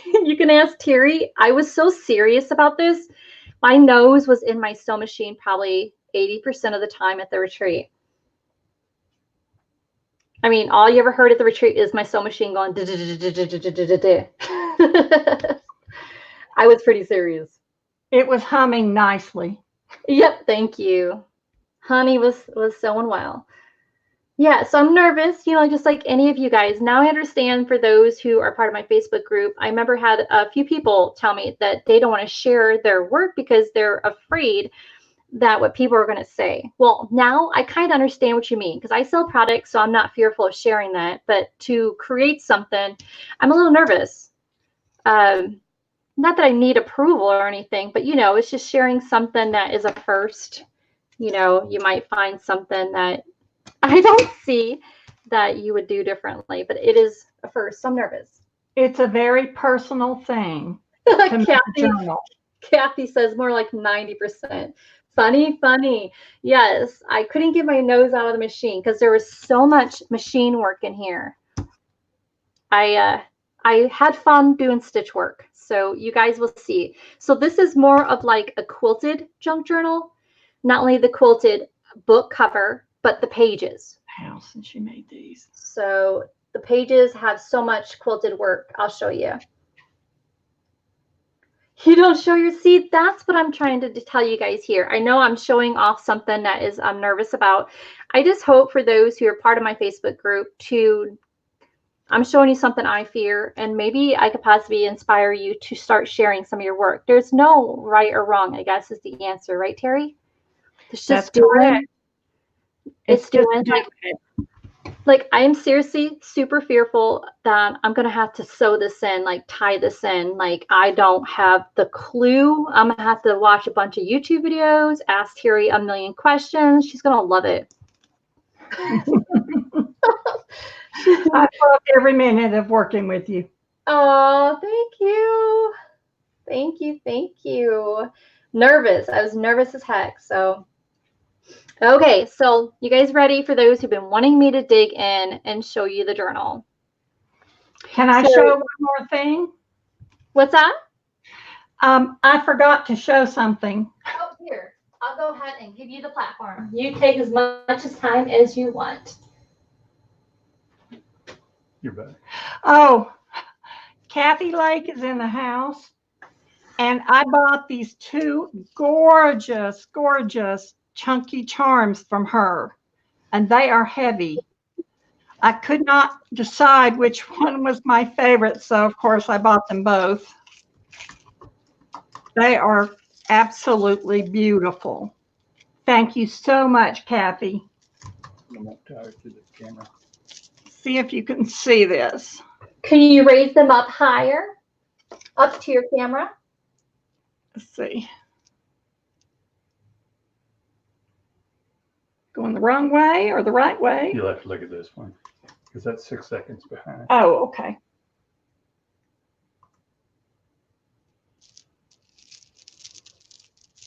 You can ask Terry. I was so serious about this. My nose was in my sew machine probably 80% of the time at the retreat. I mean, all you ever heard at the retreat is my sew machine going. I was pretty serious. It was humming nicely. Yep, thank you. Honey was sewing well. Yeah, so I'm nervous, you know, just like any of you guys. Now I understand for those who are part of my Facebook group, I remember had a few people tell me that they don't want to share their work because they're afraid that what people are going to say. Well, now I kind of understand what you mean, because I sell products, so I'm not fearful of sharing that. But to create something, I'm a little nervous. Not that I need approval or anything, but, you know, it's just sharing something that is a first. You know, you might find something that I don't see that you would do differently, but it is a first. So I'm nervous. It's a very personal thing. Kathy says more like 90%. Funny, funny. Yes, I couldn't get my nose out of the machine because there was so much machine work in here. I had fun doing stitch work, so you guys will see. So this is more of like a quilted junk journal, not only the quilted book cover, but the pages. How since she made these. So the pages have so much quilted work. I'll show you. You don't show your seed. That's what I'm trying to tell you guys here. I know I'm showing off something that is I'm nervous about. I just hope for those who are part of my Facebook group I'm showing you something I fear, and maybe I could possibly inspire you to start sharing some of your work. There's no right or wrong, I guess, is the answer, right, Terry? It's just doing. It's doing like I am seriously super fearful that I'm gonna have to sew this in, like tie this in. Like I don't have the clue. I'm gonna have to watch a bunch of YouTube videos, ask Terry a million questions. She's gonna love it. I love every minute of working with you. Oh, thank you. Thank you. Thank you. Nervous. I was nervous as heck. So, okay. So you guys ready for those who've been wanting me to dig in and show you the journal? Can I show one more thing? What's that? I forgot to show something. Oh, here. I'll go ahead and give you the platform. You take as much time as you want. You're back. Oh, Kathy Lake is in the house, And I bought these two gorgeous, gorgeous chunky charms from her, and they are heavy. I could not decide which one was my favorite, so of course I bought them both. They are absolutely beautiful. Thank you so much, Kathy. I'm up tired to the camera. See if you can see this. Can you raise them up higher, up to your camera? Let's see. Going the wrong way or the right way? You'll have to look at this one because that's 6 seconds behind. Oh, okay.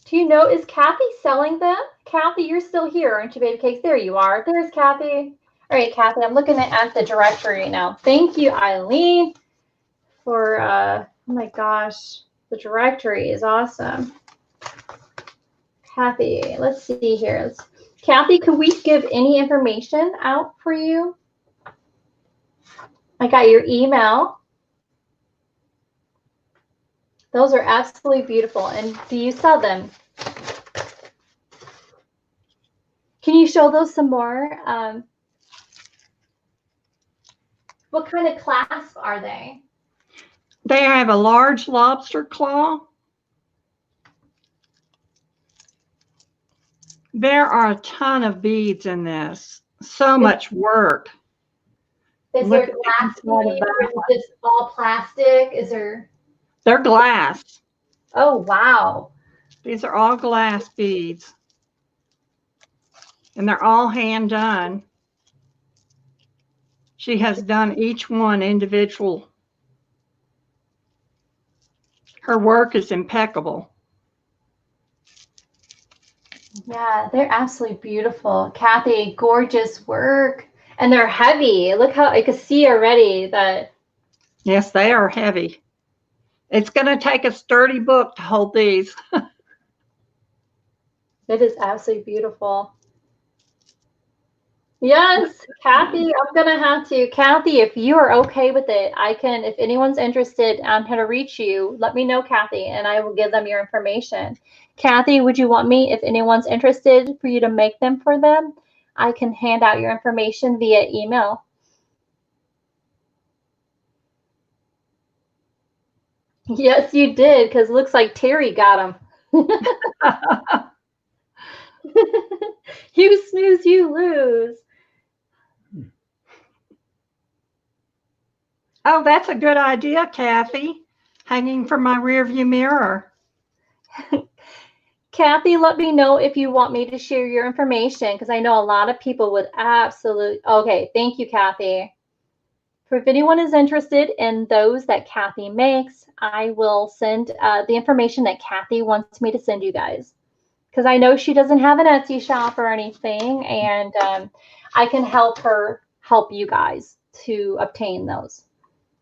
Do you know, is Kathy selling them? Kathy, you're still here, aren't you, baby cakes? There you are. There's Kathy. All right, Kathy, I'm looking at the directory right now. Thank you, Eileen, for, oh my gosh, the directory is awesome. Kathy, let's see here. Kathy, could we give any information out for you? I got your email. Those are absolutely beautiful. And do you sell them? Can you show those some more? What kind of clasp are they? They have a large lobster claw. There are a ton of beads in this. So much work. Is there glass bead, or is it just all plastic? Is there? They're glass. Oh, wow. These are all glass beads. And they're all hand done. She has done each one individual. Her work is impeccable. Yeah, they're absolutely beautiful. Kathy, gorgeous work. And they're heavy. Look how I can see already that. Yes, they are heavy. It's going to take a sturdy book to hold these. It is absolutely beautiful. Yes, Kathy, I'm going to have to. Kathy, if you are okay with it, I can, if anyone's interested on how to reach you, let me know, Kathy, and I will give them your information. Kathy, would you want me, if anyone's interested, for you to make them for them? I can hand out your information via email. Yes, you did, because it looks like Terry got them. You snooze, you lose. Oh, that's a good idea, Kathy. Hanging from my rearview mirror. Kathy, let me know if you want me to share your information, because I know a lot of people would absolutely. Okay, thank you, Kathy. For if anyone is interested in those that Kathy makes, I will send the information that Kathy wants me to send you guys, because I know she doesn't have an Etsy shop or anything, and I can help her help you guys to obtain those.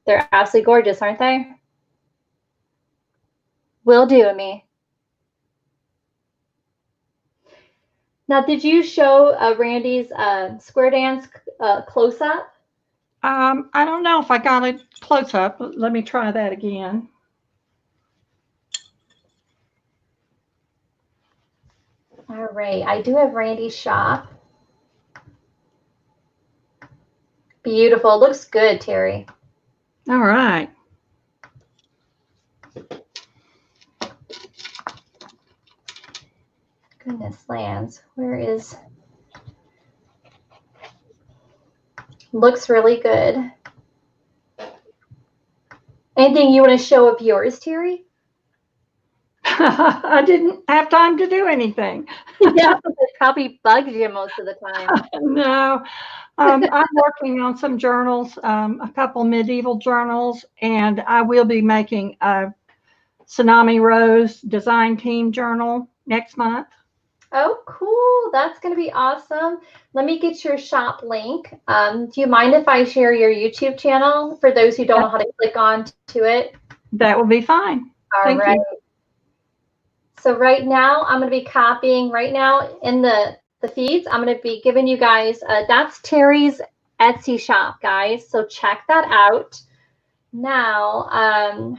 They're absolutely gorgeous, aren't they? Will do, Amy. Now, did you show Randy's square dance close-up? I don't know if I got it close up. Let me try that again. All right, I do have Randy's shop. Beautiful. Looks good, Terry. All right. Goodness lands. Where is? Looks really good. Anything you want to show of yours, Terry? I didn't have time to do anything. Yeah, it probably bugs you most of the time. No, I'm working on some journals, a couple medieval journals, and I will be making a Tsunami Rose design team journal next month. Oh, cool. That's going to be awesome. Let me get your shop link. Do you mind if I share your YouTube channel for those who don't know how to click on to it? That will be fine. All right. So right now, I'm going to be copying right now in the feeds. I'm going to be giving you guys, that's Terry's Etsy shop, guys. So check that out. Now,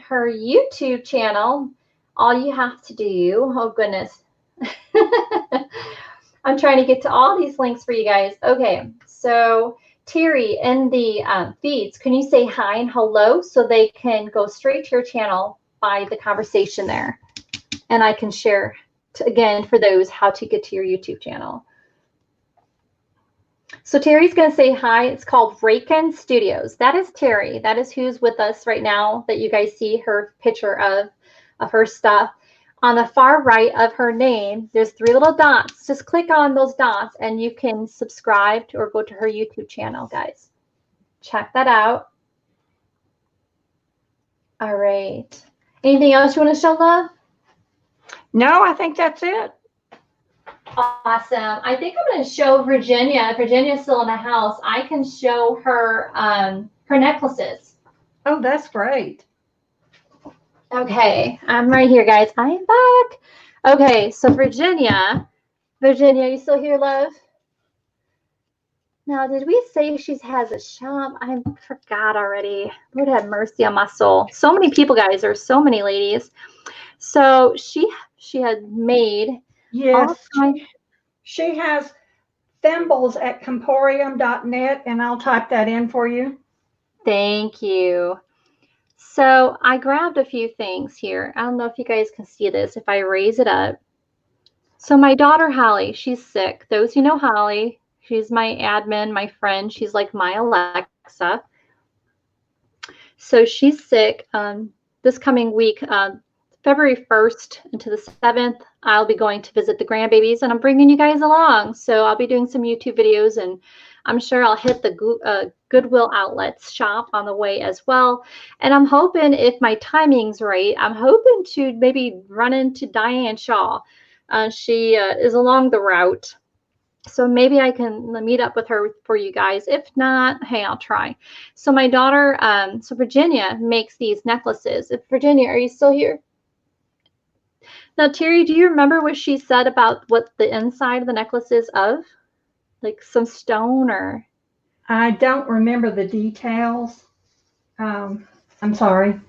her YouTube channel, all you have to do, oh goodness. I'm trying to get to all these links for you guys. Okay, so Terry, in the feeds, can you say hi and hello so they can go straight to your channel by the conversation there? And I can share, again, for those, how to get to your YouTube channel. So Terry's going to say hi. It's called RankinStudios. That is Terry. That is who's with us right now that you guys see her picture of her stuff. On the far right of her name, there's 3 little dots. Just click on those dots and you can subscribe to or go to her YouTube channel, guys. Check that out. All right. Anything else you want to show love? No, I think that's it. Awesome. I think I'm going to show Virginia. Virginia's still in the house. I can show her her necklaces. Oh, that's great. Okay, I'm right here, guys. I am back. Okay, so Virginia, you still here, love? Now, did we say she has a shop? I forgot already. Lord have mercy on my soul. So many people, guys. There's so many ladies. So she had made. Yes, she has thimbles at comporium.net, and I'll type that in for you. Thank you. So I grabbed a few things here. I don't know if you guys can see this if I raise it up. So my daughter, Holly, she's sick. Those who know Holly, she's my admin, my friend. She's like my Alexa. So she's sick. This coming week, February 1st into the 7th, I'll be going to visit the grandbabies, and I'm bringing you guys along. So I'll be doing some YouTube videos, and I'm sure I'll hit the Goodwill Outlets shop on the way as well. And I'm hoping, if my timing's right, I'm hoping to maybe run into Diane Shaw. She is along the route. So maybe I can meet up with her for you guys. If not, hey, I'll try. So my daughter, so Virginia, makes these necklaces. Virginia, are you still here? Now, Terry, do you remember what she said about what the inside of the necklace is of? Like some stone or? I don't remember the details. I'm sorry.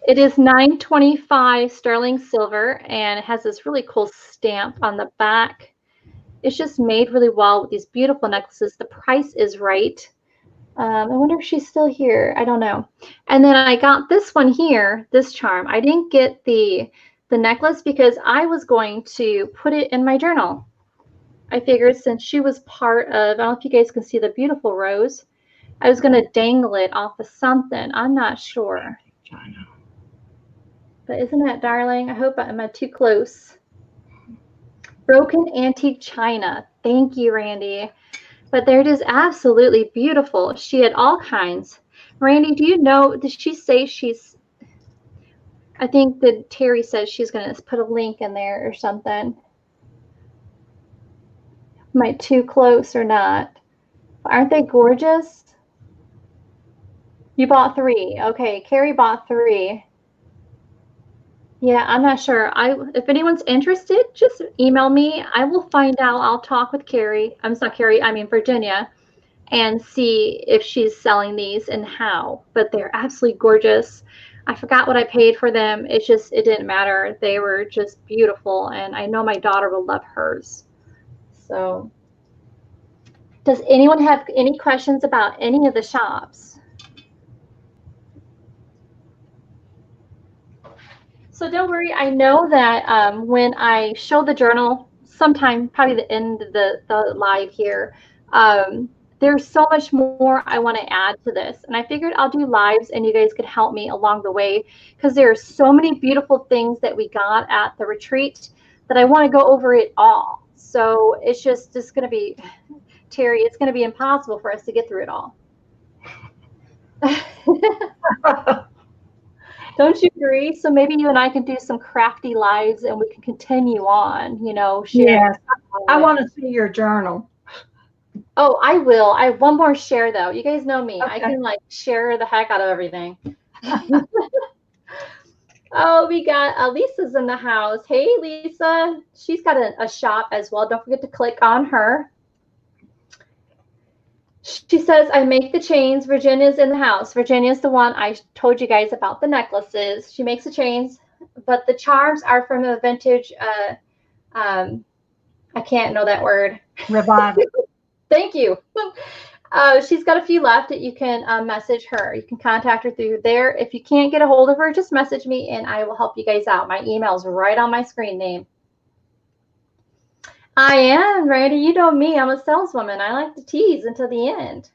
It is 925 sterling silver, and it has this really cool stamp on the back. It's just made really well with these beautiful necklaces. The price is right. I wonder if she's still here. I don't know. And then I got this one here, this charm. I didn't get the necklace because I was going to put it in my journal. I figured since she was part of, I don't know if you guys can see the beautiful rose, I was going to dangle it off of something. I'm not sure. But isn't that darling? I hope I'm not too close. Broken antique china. Thank you, Randy. But there it is, absolutely beautiful. She had all kinds. Randy, do you know, did she say she's, I think that Terry says she's going to put a link in there or something. Am I too close or not? Aren't they gorgeous? You bought 3. Okay, Carrie bought 3. Yeah, I'm not sure. If anyone's interested, just email me. I will find out. I'll talk with Carrie. I'm not Carrie, I mean Virginia, and see if she's selling these and how. But they're absolutely gorgeous. I forgot what I paid for them. It didn't matter. They were just beautiful, and I know my daughter will love hers. So, does anyone have any questions about any of the shops? So don't worry. I know that when I show the journal, sometime probably the end of the live here, there's so much more I want to add to this. And I figured I'll do lives and you guys could help me along the way, because there are so many beautiful things that we got at the retreat that I want to go over it all. So it's just going to be, Terry, it's going to be impossible for us to get through it all. Don't you agree? So maybe you and I can do some crafty lives and we can continue on, you know. Yes, I want to see your journal. Oh, I will. I have one more share, though. You guys know me. Okay. I can, like, share the heck out of everything. Oh, we got Lisa's in the house. Hey, Lisa. She's got a shop as well. Don't forget to click on her. She says, I make the chains. Virginia's in the house. Virginia's the one I told you guys about the necklaces. She makes the chains. but the charms are from the vintage, I can't know that word. Revival. Thank you. She's got a few left that you can message her. You can contact her through there. If you can't get a hold of her, just message me and I will help you guys out. My email's right on my screen name. I am, Randy. You know me. I'm a saleswoman. I like to tease until the end.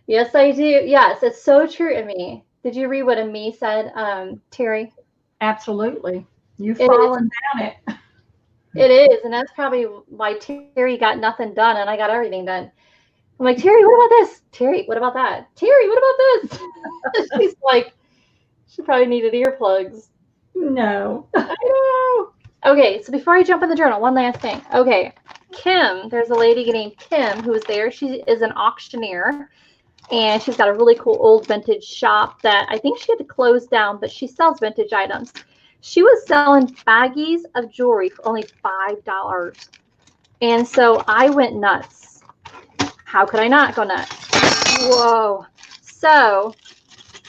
Yes, I do. Yes, it's so true to me. Did you read what me said, Terry? Absolutely. You've fallen down it. It is, and that's probably why Terry got nothing done and I got everything done. I'm like, Terry, what about this? Terry, what about that? Terry, what about this? She's like, she probably needed earplugs. No. I know. Okay, so before I jump in the journal, one last thing. Okay, Kim, there's a lady named Kim who is there. She is an auctioneer, and she's got a really cool old vintage shop that I think she had to close down, but she sells vintage items. She was selling baggies of jewelry for only $5. And so I went nuts. How could I not go nuts? Whoa. So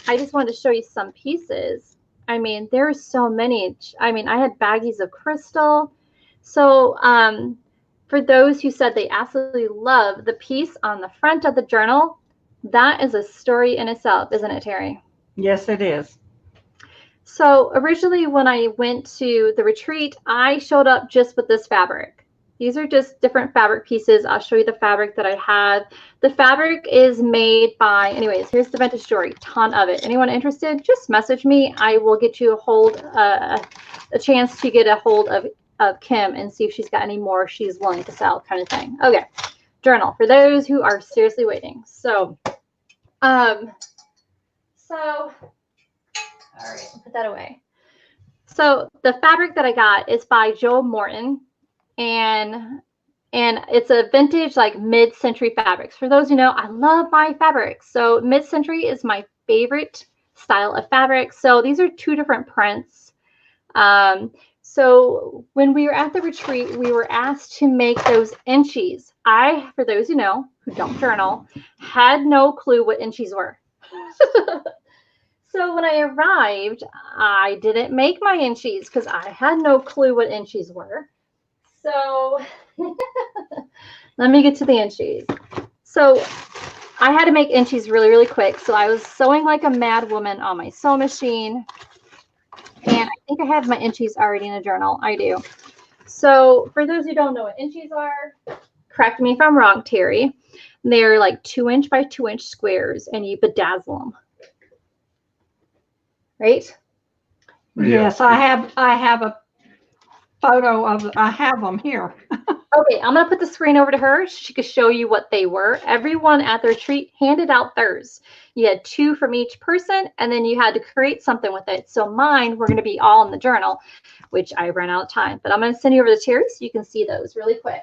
I just wanted to show you some pieces. I mean, there's so many. I mean, I had baggies of crystal. So for those who said they absolutely love the piece on the front of the journal, that is a story in itself, isn't it, Terry? Yes, it is. So originally when I went to the retreat, I showed up just with this fabric. These are just different fabric pieces. I'll show you the fabric that I had. The fabric is made by, anyways, here's the vintage jewelry, ton of it. Anyone interested, just message me. I will get you a chance to get a hold of Kim and see if she's got any more she's willing to sell, kind of thing. Okay, journal for those who are seriously waiting. So, all right, I'll put that away. So the fabric that I got is by Joe Morton, and it's a vintage, like mid-century fabrics. For those who know, I love my fabrics. So mid-century is my favorite style of fabric. So these are two different prints. So when we were at the retreat, we were asked to make those inchies. I, for those who know, who don't journal, had no clue what inchies were. So when I arrived, I didn't make my inchies because I had no clue what inchies were. So let me get to the inchies. So I had to make inchies really, really quick. So I was sewing like a mad woman on my sewing machine. And I think I have my inchies already in a journal. I do. So for those who don't know what inchies are, correct me if I'm wrong, Terry. They're like 2-inch by 2-inch squares, and you bedazzle them. Right? Yes, I have a photo of, I have them here. Okay, I'm going to put the screen over to her. She could show you what they were. Everyone at the retreat handed out theirs. You had 2 from each person, and then you had to create something with it. So mine were going to be all in the journal, which I ran out of time. But I'm going to send you over to Terry so you can see those really quick.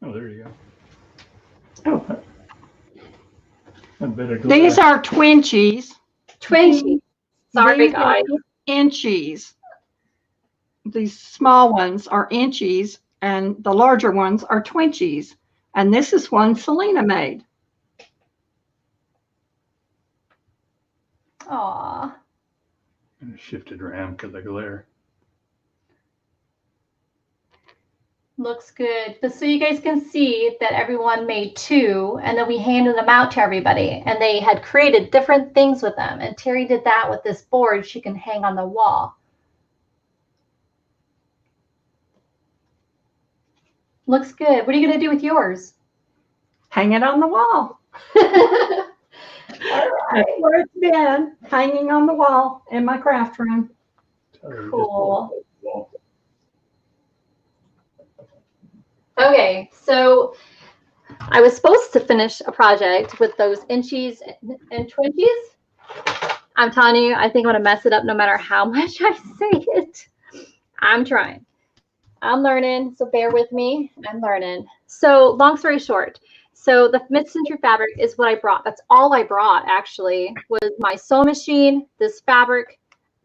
Oh, there you go. Oh. A bit of These are twinchies. Twinchies. Sorry, These are guys. inchies. These small ones are inchies, and the larger ones are twinchies. And this is one Selena made. Aw. And it shifted around because of glare. Looks good. But so you guys can see that everyone made 2, and then we handed them out to everybody, and they had created different things with them. And Terry did that with this board she can hang on the wall. Looks good. What are you going to do with yours? Hang it on the wall. All right. That's where it's been, hanging on the wall in my craft room. Cool. Okay, so I was supposed to finish a project with those inchies and twinchies. I'm telling you, I think I'm going to mess it up no matter how much I say it. I'm trying. I'm learning, so bear with me. I'm learning. So long story short, so the mid-century fabric is what I brought. That's all I brought, actually, was my sewing machine, this fabric.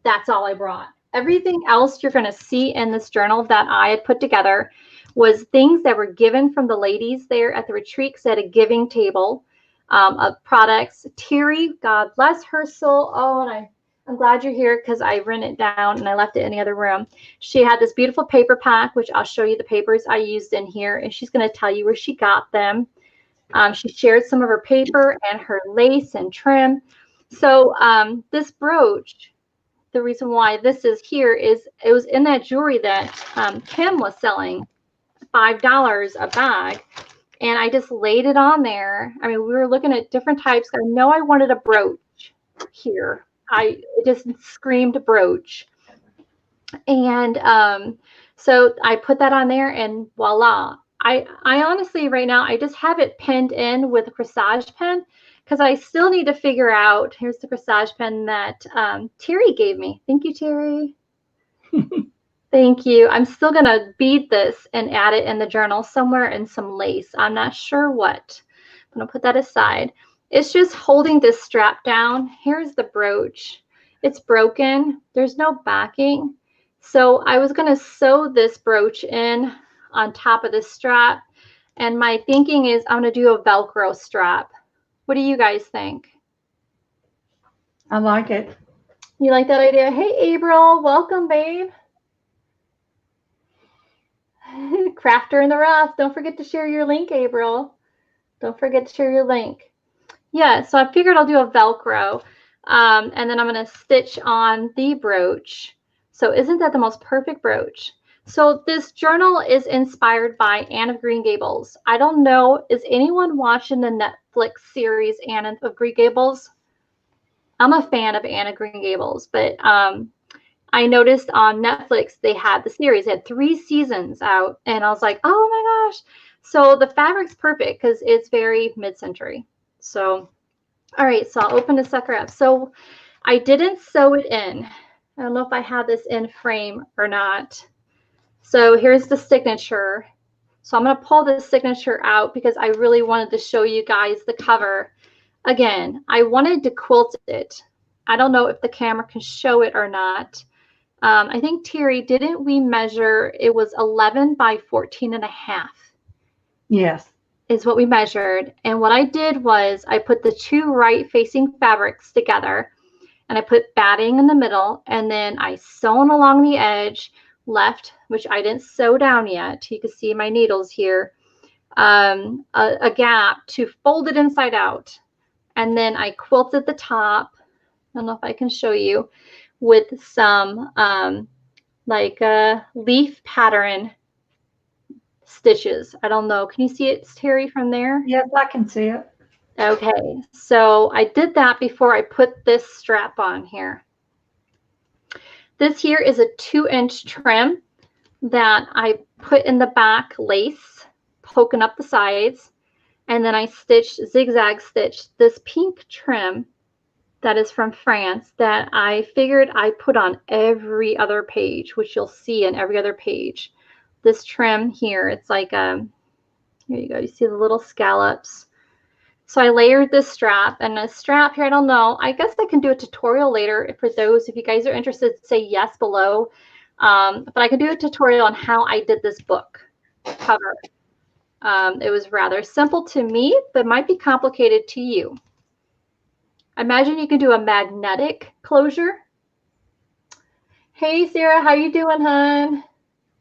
That's all I brought. Everything else you're going to see in this journal that I had put together was things that were given from the ladies there at the retreat, because they had a giving table of products. Terry, God bless her soul. Oh, and I'm glad you're here because I've written it down and I left it in the other room. She had this beautiful paper pack, which I'll show you the papers I used in here, and she's going to tell you where she got them. She shared some of her paper and her lace and trim. So this brooch, the reason why this is here is it was in that jewelry that Kim was selling, $5 a bag. And I just laid it on there. I mean, we were looking at different types. I know I wanted a brooch here. It just screamed brooch. And so I put that on there and voila. I honestly, right now, I just have it pinned in with a corsage pen because I still need to figure out, here's the corsage pen that Terry gave me. Thank you, Terry. Thank you. I'm still going to bead this and add it in the journal somewhere in some lace. I'm not sure what. I'm going to put that aside. It's just holding this strap down. Here's the brooch. It's broken. There's no backing. So I was going to sew this brooch in on top of this strap. And my thinking is I'm going to do a Velcro strap. What do you guys think? I like it. You like that idea? Hey, April. Welcome, babe. Crafter in the rough. Don't forget to share your link, April. Don't forget to share your link. Yeah, so I figured I'll do a Velcro. And then I'm going to stitch on the brooch. So isn't that the most perfect brooch? So this journal is inspired by Anne of Green Gables. I don't know, is anyone watching the Netflix series Anne of Green Gables? I'm a fan of Anne of Green Gables, but I noticed on Netflix they had the series. They had 3 seasons out, and I was like, oh my gosh. So the fabric's perfect because it's very mid-century. So, all right, so I'll open the sucker up. So I didn't sew it in. I don't know if I have this in frame or not. So here's the signature. So I'm going to pull this signature out because I really wanted to show you guys the cover. Again, I wanted to quilt it. I don't know if the camera can show it or not. I think, Terry, didn't we measure? It was 11 by 14.5. Yes. Is what we measured. And what I did was I put the 2 right-facing fabrics together, and I put batting in the middle, and then I sewn along the edge, left, which I didn't sew down yet. You can see my needles here, a gap to fold it inside out. And then I quilted the top. I don't know if I can show you, with some like a leaf pattern stitches. I don't know. Can you see it, Terry, from there? Yes, I can see it. Okay, so I did that before I put this strap on here. This here is a 2-inch trim that I put in the back lace, poking up the sides, and then I stitched, zigzag stitched this pink trim that is from France that I figured I put on every other page, which you'll see in every other page. This trim here, it's like, here you go, you see the little scallops. So I layered this strap, and a strap here, I don't know. I guess I can do a tutorial later for those, if you guys are interested, say yes below. But I could do a tutorial on how I did this book cover. It was rather simple to me, but might be complicated to you. Imagine you can do a magnetic closure. Hey, Sarah, how you doing, hon?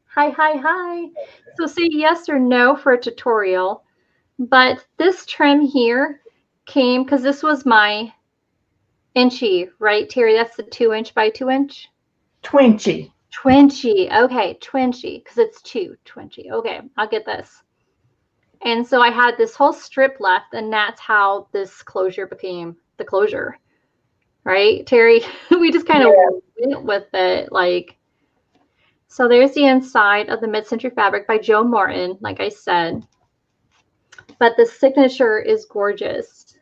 Hi, hi, hi. So say yes or no for a tutorial. But this trim here came because this was my inchy, right, Terry? That's the 2-inch by 2-inch? Twinchy. Twinchy. Okay, twinchy, because it's 220. Okay, I'll get this. And so I had this whole strip left, and that's how this closure became the closure, right, Terry? We just kind of went with it, like. So there's the inside of the Mid-Century Fabric by Joe Morton, like I said. But the signature is gorgeous.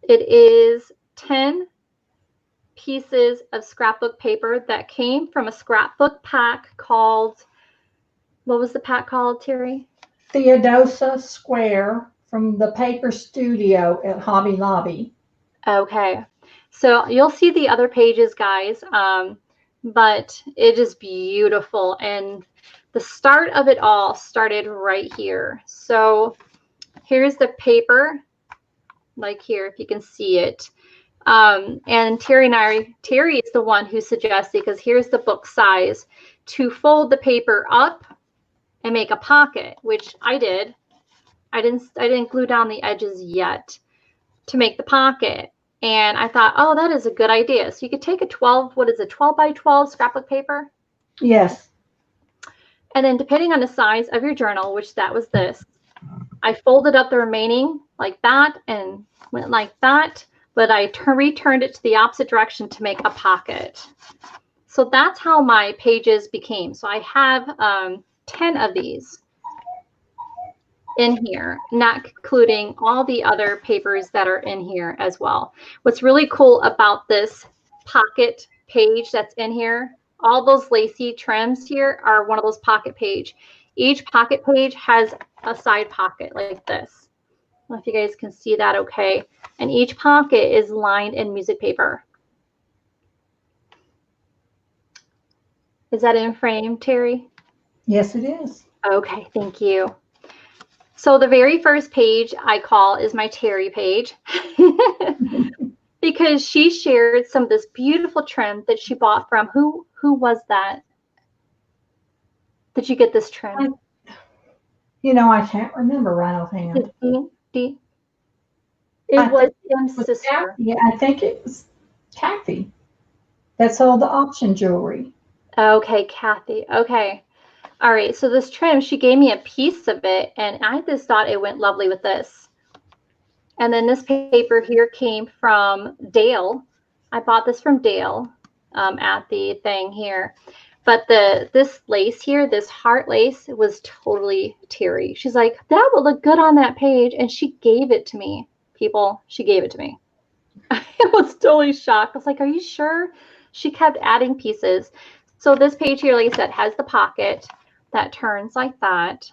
It is 10 pieces of scrapbook paper that came from a scrapbook pack called, what was the pack called, Terry? Theodosia Square from the Paper Studio at Hobby Lobby. Okay. So you'll see the other pages, guys. but it is beautiful. And the start of it all started right here. So here's the paper, like here, if you can see it. And Terry is the one who suggested, because here's the book size, to fold the paper up and make a pocket, which I did. I didn't glue down the edges yet to make the pocket. And I thought, oh, that is a good idea. So you could take a 12 by 12 scrapbook paper? Yes. And then depending on the size of your journal, which that was this, I folded up the remaining like that and went like that, but I returned it to the opposite direction to make a pocket. So that's how my pages became. So I have 10 of these in here, not including all the other papers that are in here as well. What's really cool about this pocket page that's in here, all those lacy trims here are one of those pocket page. Each pocket page has a side pocket like this. I don't know if you guys can see that okay. And each pocket is lined in music paper. Is that in frame, Terry? Yes, it is. Okay, thank you. So the very first page I call is my Terry page because she shared some of this beautiful trim that she bought from, who was that? Did you get this trim? You know, I can't remember right offhand. It was Tim's sister. Yeah, I think it was Kathy. That sold the auction jewelry. Okay, Kathy. Okay. All right. So this trim, she gave me a piece of it, and I just thought it went lovely with this. And then this paper here came from Dale. I bought this from Dale at the thing here. But this lace here, this heart lace, was totally Terry. She's like, that would look good on that page. And she gave it to me. People, she gave it to me. I was totally shocked. I was like, are you sure? She kept adding pieces. So this page here, like I said, has the pocket that turns like that.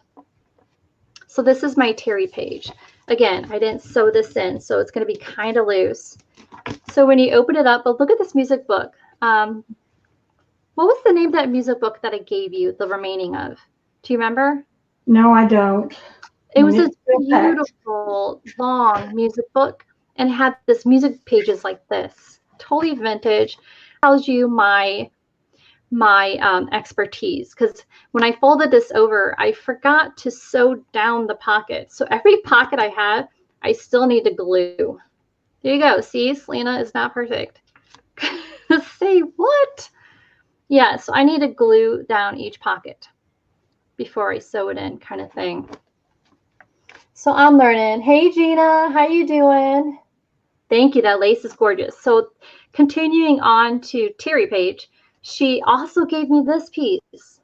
So this is my Terry page. Again, I didn't sew this in, so it's going to be kind of loose. So when you open it up, but look at this music book. What was the name of that music book that I gave you the remaining of? Do you remember? No, I don't. It was a beautiful, long music book and had this music pages like this. Totally vintage. Tells you my expertise, because when I folded this over, I forgot to sew down the pocket. So every pocket I have, I still need to glue. There you go. See, Selena is not perfect. Say what? Yeah, so I need to glue down each pocket before I sew it in, kind of thing. So I'm learning. Hey, Gina, how you doing? Thank you. That lace is gorgeous. So continuing on to Terry page, she also gave me this piece.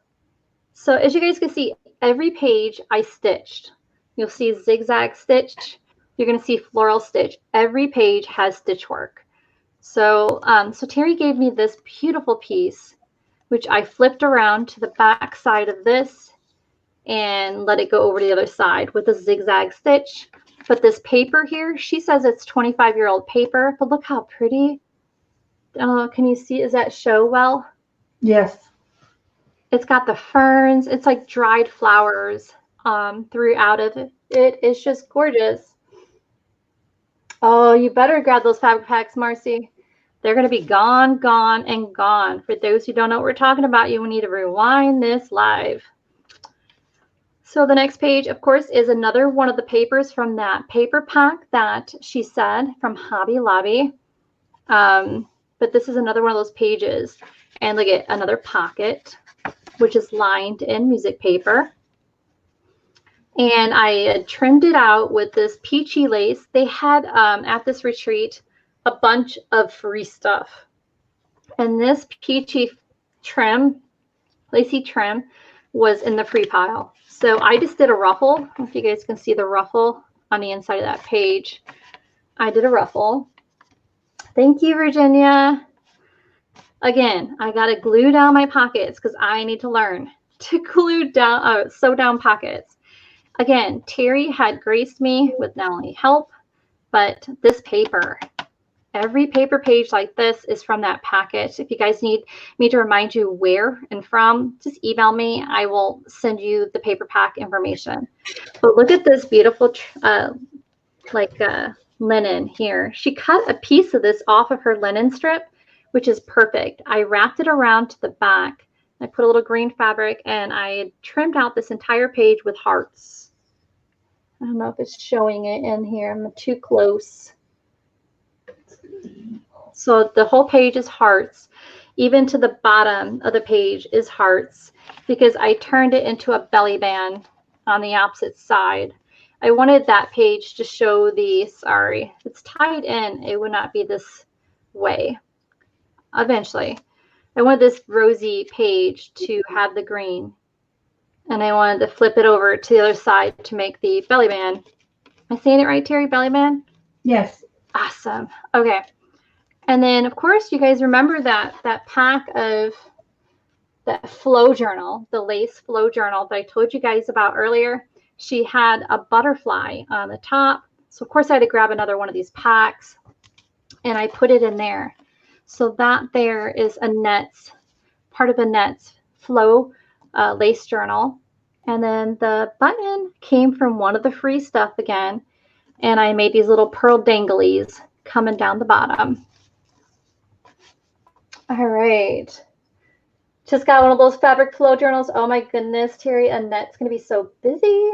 So as you guys can see, every page I stitched. You'll see zigzag stitch. You're going to see floral stitch. Every page has stitch work. So, so Terry gave me this beautiful piece, which I flipped around to the back side of this and let it go over to the other side with a zigzag stitch. But this paper here, she says it's 25-year-old paper, but look how pretty. Can you see? Does that show well? Yes. It's got the ferns. It's like dried flowers throughout of it. It is just gorgeous. Oh, you better grab those fabric packs, Marcy. They're going to be gone, gone, and gone. For those who don't know what we're talking about, you will need to rewind this live. So the next page, of course, is another one of the papers from that paper pack that she said from Hobby Lobby. But this is another one of those pages. And look at another pocket, which is lined in music paper. And I trimmed it out with this peachy lace. They had at this retreat a bunch of free stuff. And this peachy trim, lacy trim, was in the free pile. So I just did a ruffle. I don't know if you guys can see the ruffle on the inside of that page. I did a ruffle. Thank you, Virginia. Again, I got to glue down my pockets because I need to learn to glue down, sew down pockets. Again, Terry had graced me with not only help, but this paper. Every paper page like this is from that packet. If you guys need me to remind you where and from, just email me. I will send you the paper pack information. But look at this beautiful linen here. She cut a piece of this off of her linen strip, which is perfect. I wrapped it around to the back. I put a little green fabric and I trimmed out this entire page with hearts. I don't know if it's showing it in here. I'm too close. So the whole page is hearts. Even to the bottom of the page is hearts because I turned it into a belly band on the opposite side. I wanted that page to show the, sorry, it's tied in. It would not be this way. Eventually, I wanted this rosy page to have the green. And I wanted to flip it over to the other side to make the belly band. Am I saying it right, Terry? Belly band? Yes. Awesome. Okay. And then, of course, you guys remember that pack of that flow journal, the lace flow journal that I told you guys about earlier. She had a butterfly on the top. So, of course, I had to grab another one of these packs, and I put it in there. So that there is Annette's, part of Annette's flow lace journal. And then the button came from one of the free stuff again. And I made these little pearl danglies coming down the bottom. All right. Just got one of those fabric flow journals. Oh my goodness, Terry, Annette's going to be so busy.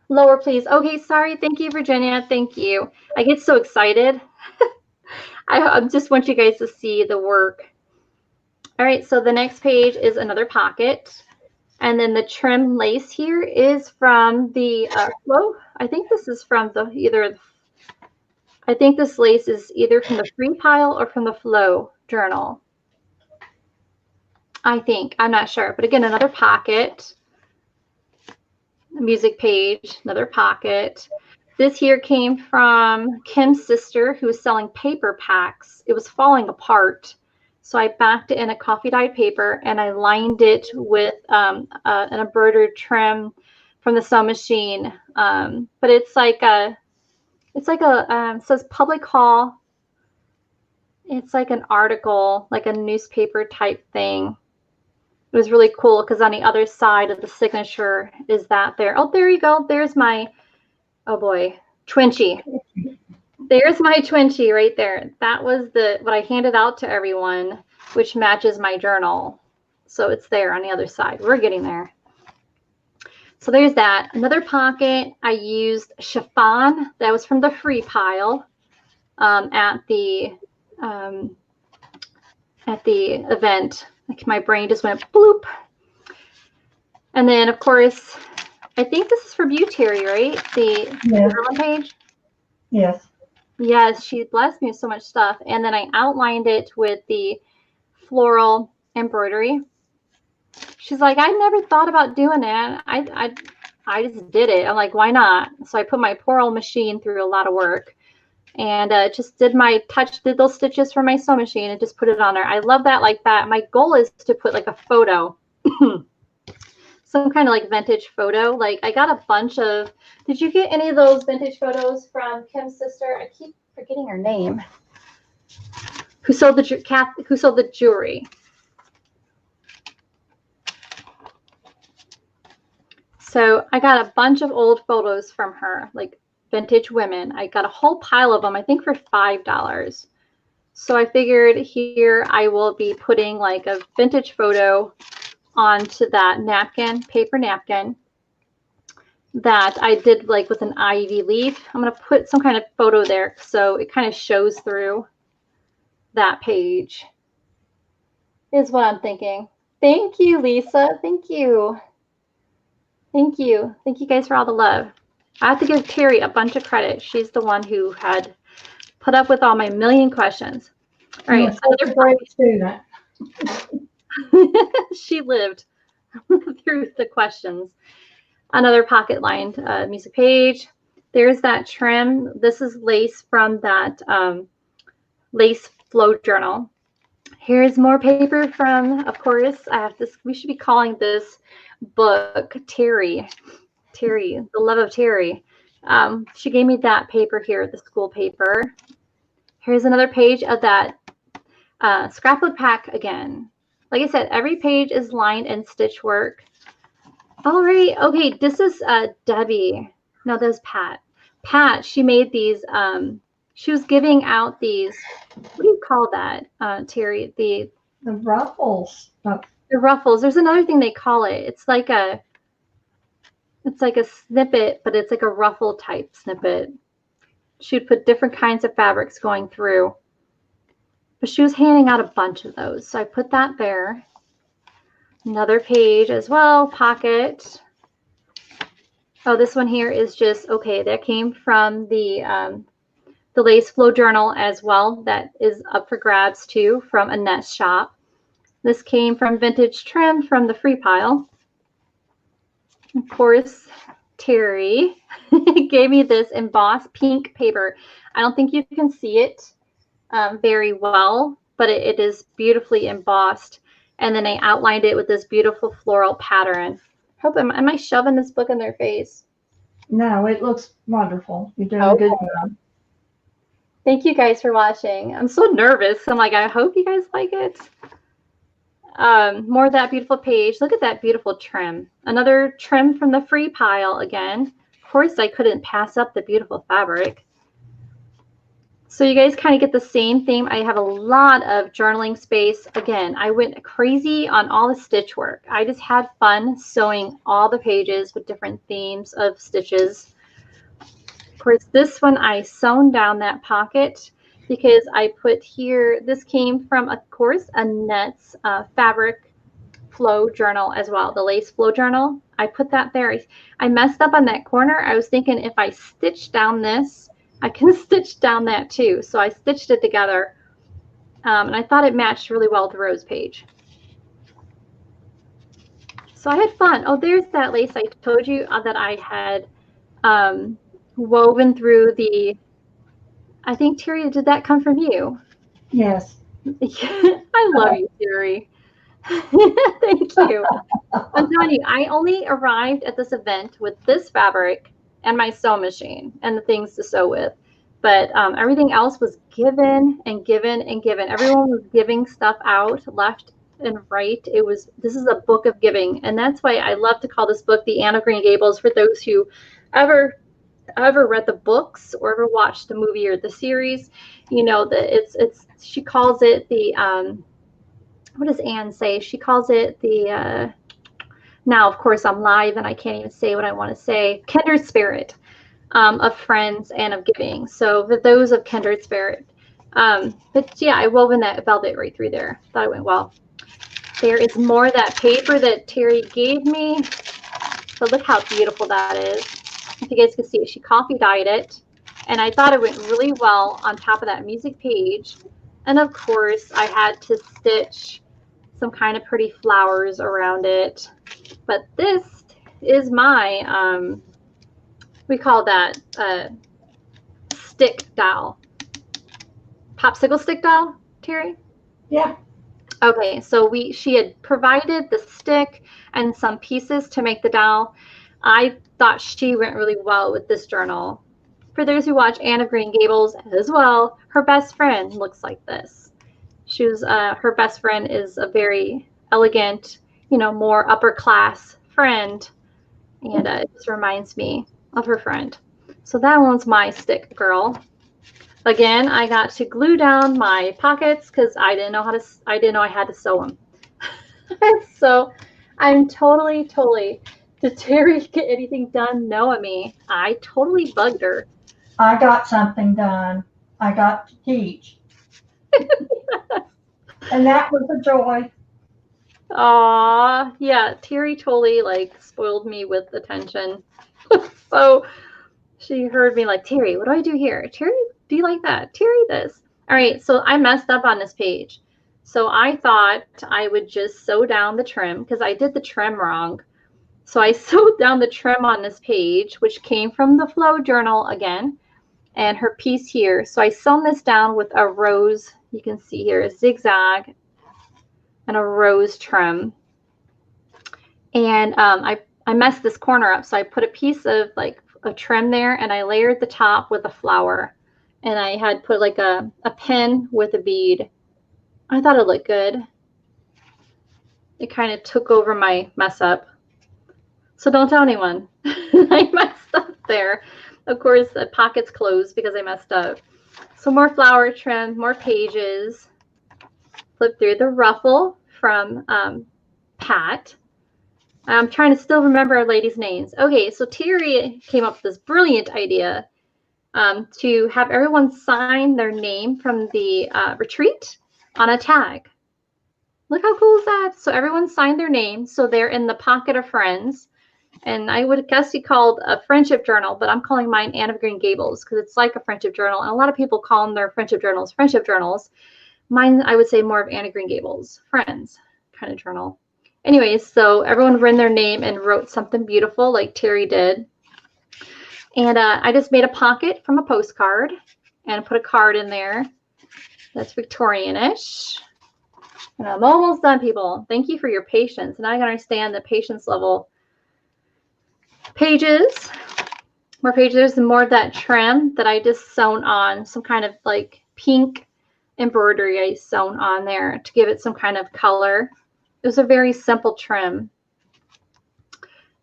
Lower, please. Okay, sorry. Thank you, Virginia. Thank you. I get so excited. I just want you guys to see the work. All right, so the next page is another pocket. And then the trim lace here is from the flow. I think this is from the I think this lace is either from the free pile or from the flow journal. I think, I'm not sure. But again, another pocket. A music page, another pocket. This here came from Kim's sister who was selling paper packs. It was falling apart. So I backed it in a coffee dyed paper and I lined it with an embroidered trim from the sew machine. But it's like a, it says public haul. It's like an article, like a newspaper type thing. It was really cool because on the other side of the signature is that there. Oh, there you go. There's my, oh boy, Twinchy. There's my Twinchy right there. That was what I handed out to everyone, which matches my journal. So it's there on the other side. We're getting there. So there's that. Another pocket, I used chiffon. That was from the free pile at the event. Like my brain just went bloop. And then, of course, I think this is from you, Terry, right? The page? Yes. Yes, she blessed me with so much stuff. And then I outlined it with the floral embroidery. She's like, I never thought about doing that. I just did it. I'm like, why not? So I put my poor old machine through a lot of work and just did those stitches for my sew machine and just put it on there. I love that like that. My goal is to put like a photo. Some kind of like vintage photo. Like I got a bunch of, did you get any of those vintage photos from Kim's sister? I keep forgetting her name. Who sold the jewelry. So I got a bunch of old photos from her, like vintage women. I got a whole pile of them, I think for $5. So I figured here I will be putting like a vintage photo onto that napkin, paper napkin that I did like with an ivy leaf. I'm going to put some kind of photo there so it kind of shows through that page is what I'm thinking. Thank you, Lisa. Thank you. Thank you. Thank you guys for all the love. I have to give Terry a bunch of credit. She's the one who had put up with all my million questions. All right. Another great student. She lived through the questions. Another pocket lined music page. There's that trim. This is lace from that lace flow journal. Here's more paper from, of course, I have this. We should be calling this book Terry, the love of Terry. She gave me that paper here, the school paper. Here's another page of that scrapbook pack again. Like I said, every page is lined and stitch work. All right. Okay, this is Debbie. No, that was Pat. Pat, she made these. She was giving out these. What do you call that, Terry? The ruffles. The ruffles. There's another thing they call it. It's like a snippet, but it's like a ruffle type snippet. She'd put different kinds of fabrics going through. But she was handing out a bunch of those. So I put that there. Another page as well, pocket. Oh, this one here is just, okay, that came from the Lace Flow Journal as well. That is up for grabs too from Annette's shop. This came from Vintage Trim from the free pile. Of course, Terry gave me this embossed pink paper. I don't think you can see it very well, but it is beautifully embossed. And then I outlined it with this beautiful floral pattern. Am I shoving this book in their face? No, it looks wonderful. You're doing a good job. Thank you guys for watching. I'm so nervous. I'm like, I hope you guys like it. More of that beautiful page. Look at that beautiful trim. Another trim from the free pile again. Of course, I couldn't pass up the beautiful fabric. So you guys kind of get the same theme. I have a lot of journaling space. Again, I went crazy on all the stitch work. I just had fun sewing all the pages with different themes of stitches. Of course, this one I sewn down that pocket because I put here, this came from, of course, Annette's fabric flow journal as well, the lace flow journal. I put that there. I messed up on that corner. I was thinking if I stitch down this, I can stitch down that too. So I stitched it together and I thought it matched really well with the rose page. So I had fun. Oh, there's that lace I told you that I had woven through the, I think, Terry, did that come from you? Yes. I love you, Terry. Thank you. I'm telling you, I only arrived at this event with this fabric and my sewing machine and the things to sew with. But everything else was given and given and given. Everyone was giving stuff out left and right. This is a book of giving. And that's why I love to call this book the Anne of Green Gables for those who ever read the books or ever watched the movie or the series. You know that she calls it the what does Anne say? She calls it the now, of course, I'm live and I can't even say what I want to say. Kindred spirit of friends and of giving. So for those of kindred spirit. But yeah, I woven that velvet right through there. Thought it went well. There is more of that paper that Terry gave me. But look how beautiful that is. If you guys can see it, she coffee dyed it. And I thought it went really well on top of that music page. And of course, I had to stitch some kind of pretty flowers around it. But this is my, we call that stick doll. Popsicle stick doll, Terry? Yeah. Okay, so she had provided the stick and some pieces to make the doll. I thought she went really well with this journal. For those who watch Anne of Green Gables as well, her best friend looks like this. Her best friend is a very elegant, more upper class friend, and it just reminds me of her friend. So that one's my stick girl. Again, I got to glue down my pockets because I didn't know I had to sew them. So I'm totally. Did Terry get anything done? No, I mean, I totally bugged her. I got something done. I got to teach. And that was a joy. Aw, yeah, Terry totally spoiled me with attention. So she heard me like, Terry, what do I do here? Terry, do you like that? Terry, this. All right, so I messed up on this page. So I thought I would just sew down the trim because I did the trim wrong. So I sewed down the trim on this page, which came from the Flow Journal again, and her piece here. So I sewn this down with a rose. You can see here a zigzag and a rose trim. And I messed this corner up. So I put a piece of a trim there, and I layered the top with a flower. And I had put like a pin with a bead. I thought it looked good. It kind of took over my mess up. So don't tell anyone. I messed up there. Of course, the pocket's closed because I messed up. So more flower trim, more pages. Flip through the ruffle from Pat. I'm trying to still remember our ladies' names. Okay, so Terry came up with this brilliant idea to have everyone sign their name from the retreat on a tag. Look how cool is that? So everyone signed their name, so they're in the pocket of friends. And I would guess you called a friendship journal, but I'm calling mine Anne of Green Gables because it's like a friendship journal. And a lot of people call them their friendship journals. Mine, I would say more of Anne of Green Gables, friends kind of journal. Anyways, so everyone wrote their name and wrote something beautiful like Terry did. And I just made a pocket from a postcard and put a card in there that's Victorian-ish. And I'm almost done, people. Thank you for your patience. And I understand the patience level. Pages, more pages, and more of that trim that I just sewn on, some kind of like pink embroidery I sewn on there to give it some kind of color. It was a very simple trim.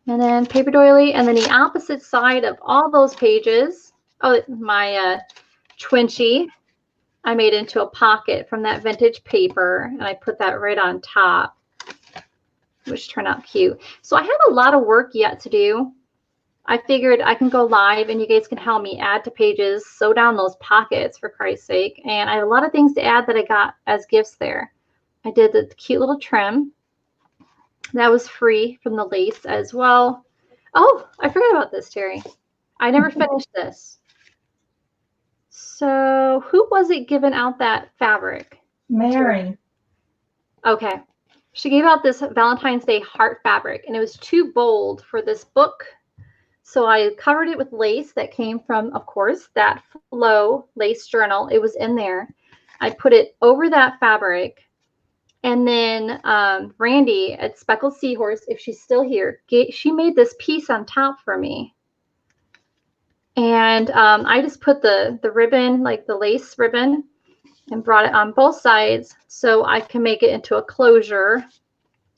And then paper doily, and then the opposite side of all those pages, oh, my Twinchy, I made into a pocket from that vintage paper, and I put that right on top, which turned out cute. So I have a lot of work yet to do. I figured I can go live and you guys can help me add to pages, sew down those pockets for Christ's sake. And I have a lot of things to add that I got as gifts there. I did the cute little trim. That was free from the lace as well. Oh, I forgot about this, Terry. I never finished this. So who was it giving out that fabric? Mary. Okay. She gave out this Valentine's Day heart fabric, and it was too bold for this book. So I covered it with lace that came from, of course, that Flow lace journal. It was in there. I put it over that fabric. And then Randy at Speckled Seahorse, if she's still here, she made this piece on top for me. And I just put the ribbon, like the lace ribbon, and brought it on both sides so I can make it into a closure.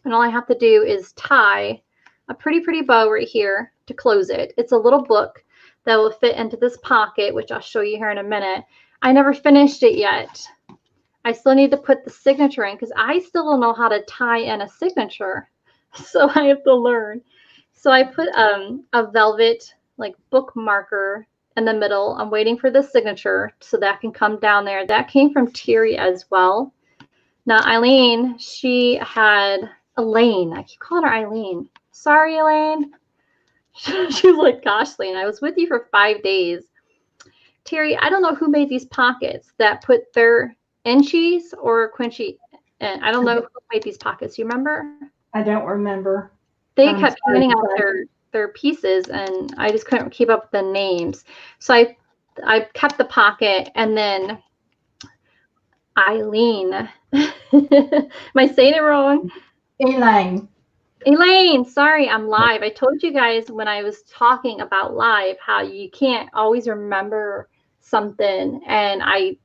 And all I have to do is tie a pretty bow right here to close it. It's a little book that will fit into this pocket, which I'll show you here in a minute. I never finished it yet. I still need to put the signature in because I still don't know how to tie in a signature. So I have to learn. So I put a velvet like book marker in the middle. I'm waiting for the signature so that can come down there. That came from Terry as well. Now Eileen, she had Elaine. I keep calling her Eileen. Sorry, Elaine. She was like, gosh, Lane, I was with you for 5 days. Terry, I don't know who made these pockets that put their inchies or quinchy. And I don't know who made these pockets. You remember? I don't remember. They kept handing out their pieces, and I just couldn't keep up with the names. So I kept the pocket, and then Eileen. Am I saying it wrong? Elaine, sorry, I'm live. I told you guys when I was talking about live how you can't always remember something, and I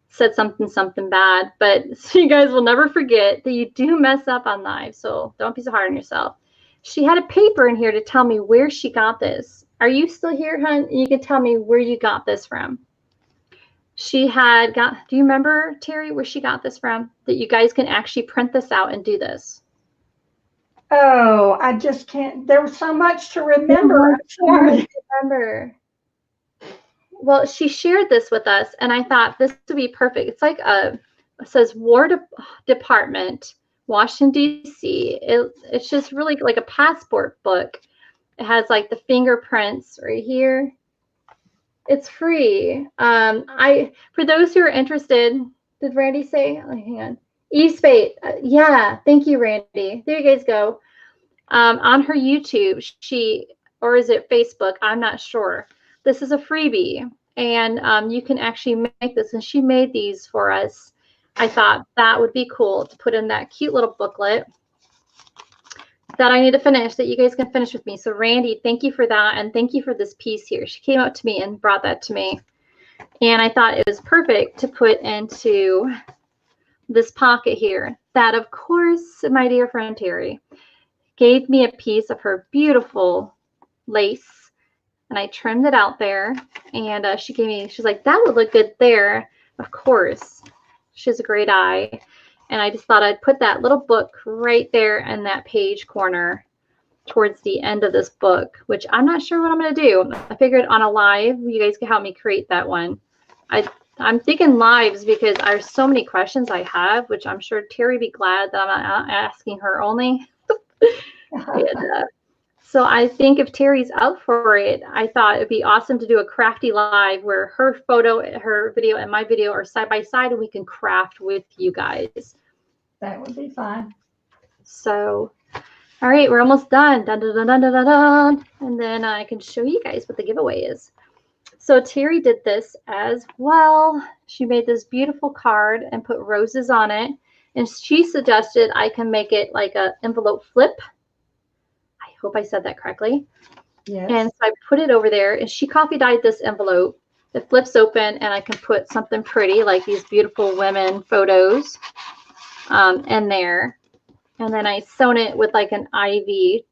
said something bad, but so you guys will never forget that you do mess up on live, so don't be so hard on yourself. She had a paper in here to tell me where she got this. Are you still here, hon? You can tell me where you got this from. She had got, do you remember, Terry, where she got this from? That you guys can actually print this out and do this. Oh, I just can't. There was so much to remember. I'm sorry. Remember. Well, she shared this with us, and I thought this would be perfect. It's like it says War Department, Washington, D.C. It's just really like a passport book. It has like the fingerprints right here. It's free. For those who are interested, did Randy say? Oh, hang on. Eastbait. Yeah, thank you, Randy. There you guys go. On her YouTube, or is it Facebook? I'm not sure. This is a freebie, and you can actually make this. And she made these for us. I thought that would be cool to put in that cute little booklet that I need to finish, that you guys can finish with me. So Randy, thank you for that, and thank you for this piece here. She came up to me and brought that to me. And I thought it was perfect to put into this pocket here. That, of course, my dear friend Terry gave me a piece of her beautiful lace, and I trimmed it out there. And she's like, that would look good there. Of course, she has a great eye. And I just thought I'd put that little book right there in that page corner towards the end of this book, which I'm not sure what I'm going to do. I figured on a live, you guys can help me create that one. I'm thinking lives because there's so many questions I have, which I'm sure Terry would be glad that I'm not asking her only. And, so I think if Terry's up for it, I thought it'd be awesome to do a crafty live where her photo, her video, and my video are side by side, and we can craft with you guys. That would be fine. So, all right, we're almost done. Dun, dun, dun, dun, dun, dun, dun. And then I can show you guys what the giveaway is. So Terry did this as well. She made this beautiful card and put roses on it. And she suggested I can make it like an envelope flip. I hope I said that correctly. Yes. And so I put it over there, and she coffee dyed this envelope. It flips open, and I can put something pretty like these beautiful women photos in there. And then I sewn it with like an ivy,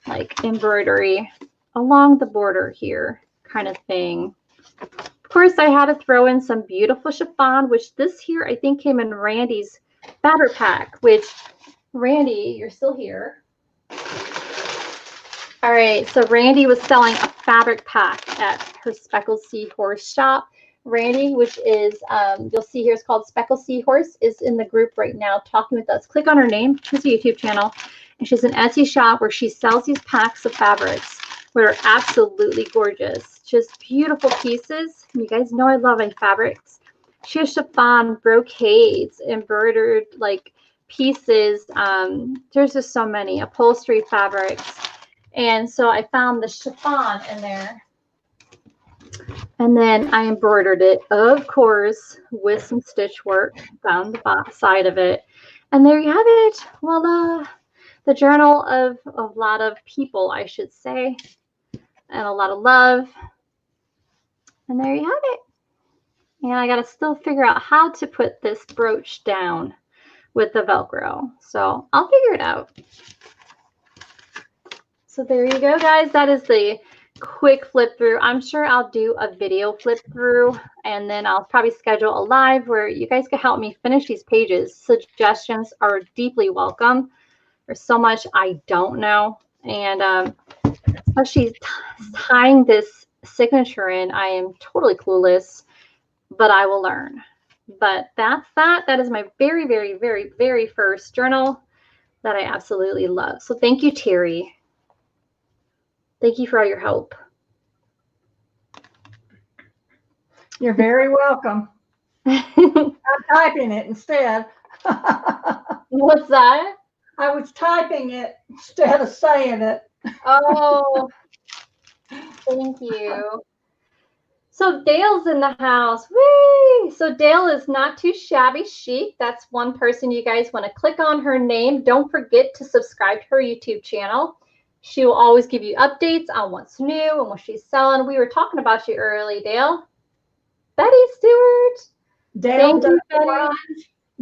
like embroidery along the border here kind of thing. Of course, I had to throw in some beautiful chiffon, which this here I think came in Randy's fabric pack, which Randy, you're still here. All right, so Randy was selling a fabric pack at her Speckledseahorse shop. Randy, which is, you'll see here, it's called Speckleseahorse, is in the group right now talking with us. Click on her name, she's a YouTube channel, and she's an Etsy shop where she sells these packs of fabrics that are absolutely gorgeous. Just beautiful pieces. You guys know I love my fabrics. She has chiffon, brocades, embroidered like pieces. There's just so many upholstery fabrics. And so I found the chiffon in there. And then I embroidered it, of course, with some stitch work down the side of it. And there you have it. Voila. The journal of a lot of people, I should say, and a lot of love. And there you have it. And I got to still figure out how to put this brooch down with the Velcro. So I'll figure it out. So there you go, guys. That is the quick flip through. I'm sure I'll do a video flip through, and then I'll probably schedule a live where you guys can help me finish these pages. Suggestions are deeply welcome. There's so much I don't know, and especially tying this signature in, I am totally clueless, but I will learn. But that's that. That is my very, very, very, very first journal that I absolutely love. So thank you, Terry. Thank you for all your help. You're very welcome. I'm typing it instead. What's that? I was typing it instead of saying it. Oh, thank you. So Dale's in the house. Whee! So Dale is Not Too Shabby Chic. That's one person you guys want to click on her name. Don't forget to subscribe to her YouTube channel. She will always give you updates on what's new and what she's selling. We were talking about you early, Dale. Betty Stewart. Dale does grunge.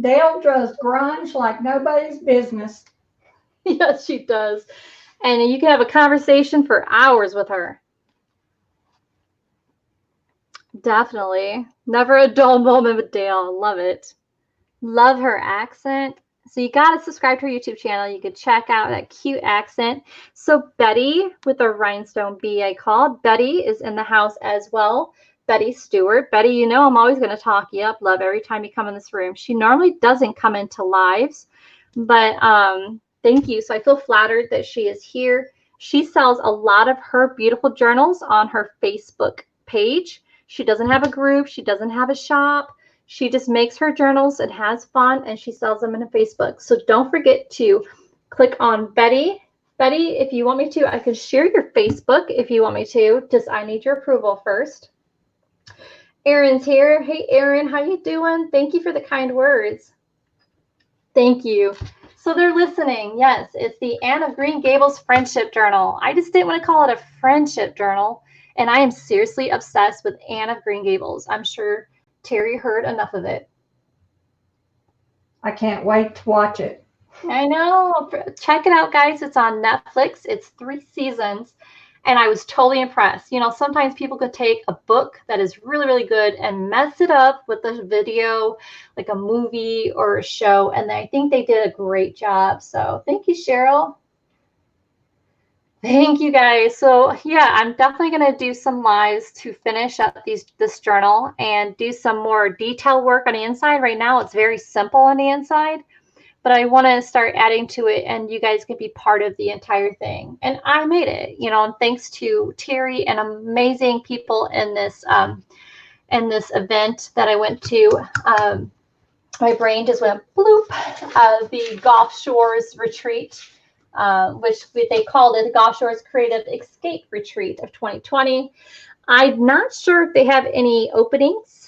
Dale does grunge like nobody's business. Yes, she does. And you can have a conversation for hours with her. Definitely. Never a dull moment with Dale. I love it. Love her accent. So you got to subscribe to her YouTube channel. You could check out that cute accent. So Betty with a rhinestone bee I called. Betty is in the house as well. Betty Stewart. Betty, you know I'm always going to talk you up. Love every time you come in this room. She normally doesn't come into lives, but thank you. So I feel flattered that she is here. She sells a lot of her beautiful journals on her Facebook page. She doesn't have a group. She doesn't have a shop. She just makes her journals and has fun, and she sells them in Facebook. So don't forget to click on Betty. Betty, if you want me to, I can share your Facebook if you want me to. Just I need your approval first. Erin's here. Hey, Erin, how you doing? Thank you for the kind words. Thank you. So they're listening. Yes, it's the Anne of Green Gables Friendship Journal. I just didn't want to call it a friendship journal. And I am seriously obsessed with Anne of Green Gables. I'm sure Terry heard enough of it. I can't wait to watch it. I know. Check it out, guys. It's on Netflix. It's 3 seasons. And I was totally impressed. You know, sometimes people could take a book that is really, really good and mess it up with a video, like a movie or a show. And I think they did a great job. So thank you, Cheryl. Thank you, guys. So yeah, I'm definitely going to do some lives to finish up this journal and do some more detail work on the inside. Right now, it's very simple on the inside. But I want to start adding to it, and you guys can be part of the entire thing. And I made it, you know, and thanks to Terry and amazing people in this event that I went to. My brain just went bloop. The Gulf Shores Retreat, which they called it the Gulf Shores Creative Escape Retreat of 2020. I'm not sure if they have any openings.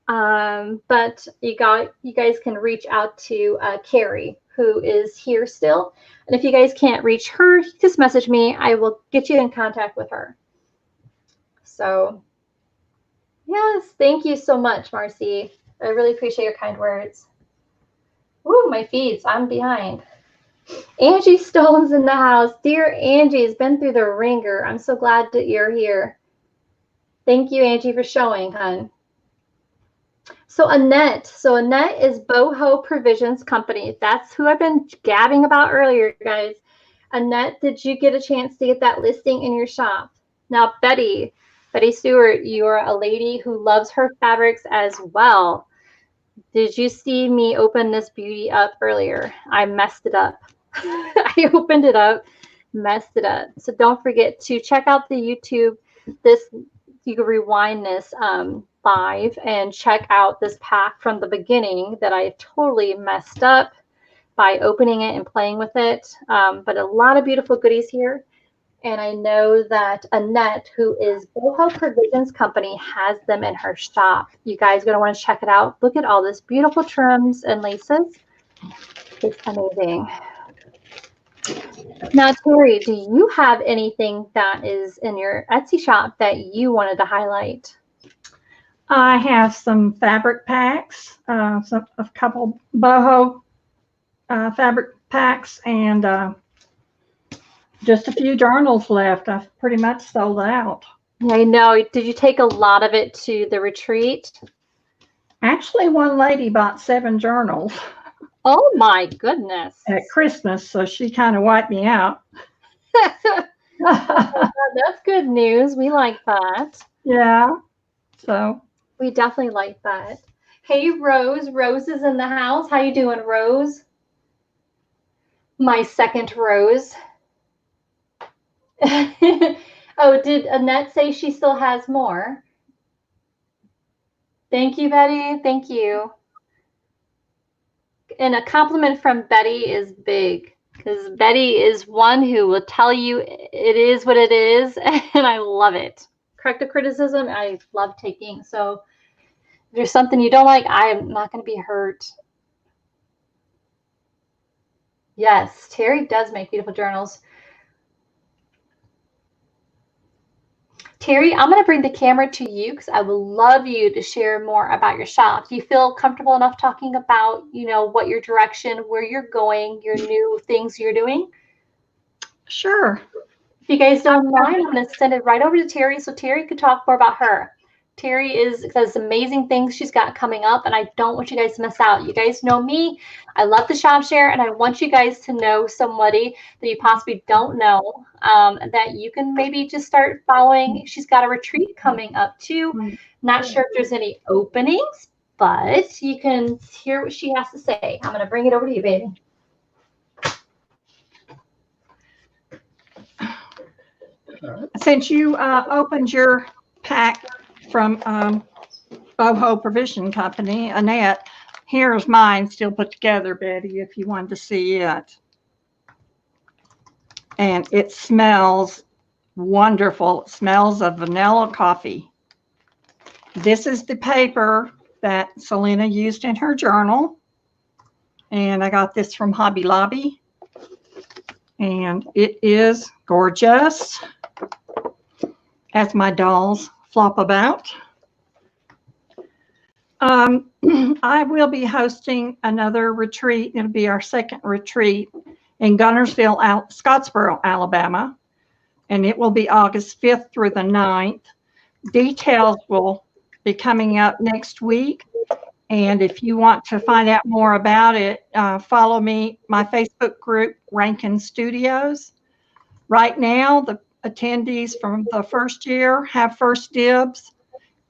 But you guys can reach out to CARRIE, who is here still. And if you guys can't reach her, just message me. I will get you in contact with her. So, yes, thank you so much, Marcy. I really appreciate your kind words. Ooh, my feeds. I'm behind. Angie Stone's in the house. Dear Angie has been through the ringer. I'm so glad that you're here. Thank you, Angie, for showing, hon. So Annette is BohoProvisionsCompany. That's who I've been gabbing about earlier, guys. Annette, did you get a chance to get that listing in your shop? Now, Betty Stewart, you are a lady who loves her fabrics as well. Did you see me open this beauty up earlier? I messed it up. I opened it up, messed it up. So don't forget to check out the YouTube. You can rewind this live and check out this pack from the beginning that I totally messed up by opening it and playing with it. But a lot of beautiful goodies here. And I know that Annette, who is BohoProvisionsCompany, has them in her shop. You guys are going to want to check it out. Look at all this beautiful trims and laces. It's amazing. Now, Terry, do you have anything that is in your Etsy shop that you wanted to highlight? I have some fabric packs, a couple boho fabric packs, and just a few journals left. I've pretty much sold out. I know. Did you take a lot of it to the retreat? Actually, one lady bought 7 journals. Oh my goodness. At Christmas, so she kind of wiped me out. That's good news. We like that. Yeah. So we definitely like that. Hey, Rose. Rose is in the house. How you doing, Rose? My second Rose. Oh, did Annette say she still has more? Thank you, Betty. Thank you. And a compliment from Betty is big, because Betty is one who will tell you it is what it is, and I love it. Corrective criticism, I love taking. So if there's something you don't like, I am not going to be hurt. Yes, Terry does make beautiful journals. Terry, I'm going to bring the camera to you because I would love you to share more about your shop. Do you feel comfortable enough talking about, you know, what your direction, where you're going, your new things you're doing? Sure. If you guys don't mind, I'm going to send it right over to Terry so Terry could talk more about her. Terry does amazing things she's got coming up, and I don't want you guys to miss out. You guys know me. I love the shop share, and I want you guys to know somebody that you possibly don't know that you can maybe just start following. She's got a retreat coming up too. Not sure if there's any openings, but you can hear what she has to say. I'm going to bring it over to you, baby. Since you opened your pack from Boho Provision Company, Annette, here's mine still put together, Betty, if you wanted to see it. And it smells wonderful. It smells of vanilla coffee. This is the paper that Selena used in her journal. And I got this from Hobby Lobby. And it is gorgeous. as my dolls flop about. I will be hosting another retreat. It'll be our second retreat in Gunnersville, Scottsboro, Alabama, and it will be August 5th through the 9th. Details will be coming up next week, and if you want to find out more about it, follow my Facebook group, RankinStudios. Right now, the attendees from the first year have first dibs,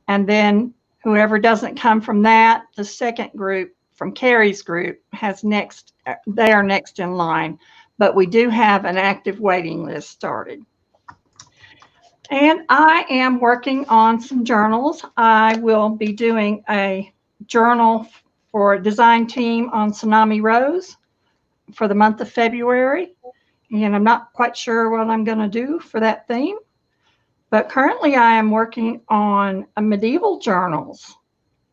and then whoever doesn't come from that, the second group from Carrie's group has next. They are next in line, but we do have an active waiting list started. And I am working on some journals. I will be doing a journal for a design team on Tsunami Rose for the month of February. And I'm not quite sure what I'm going to do for that theme. But currently I am working on medieval journals,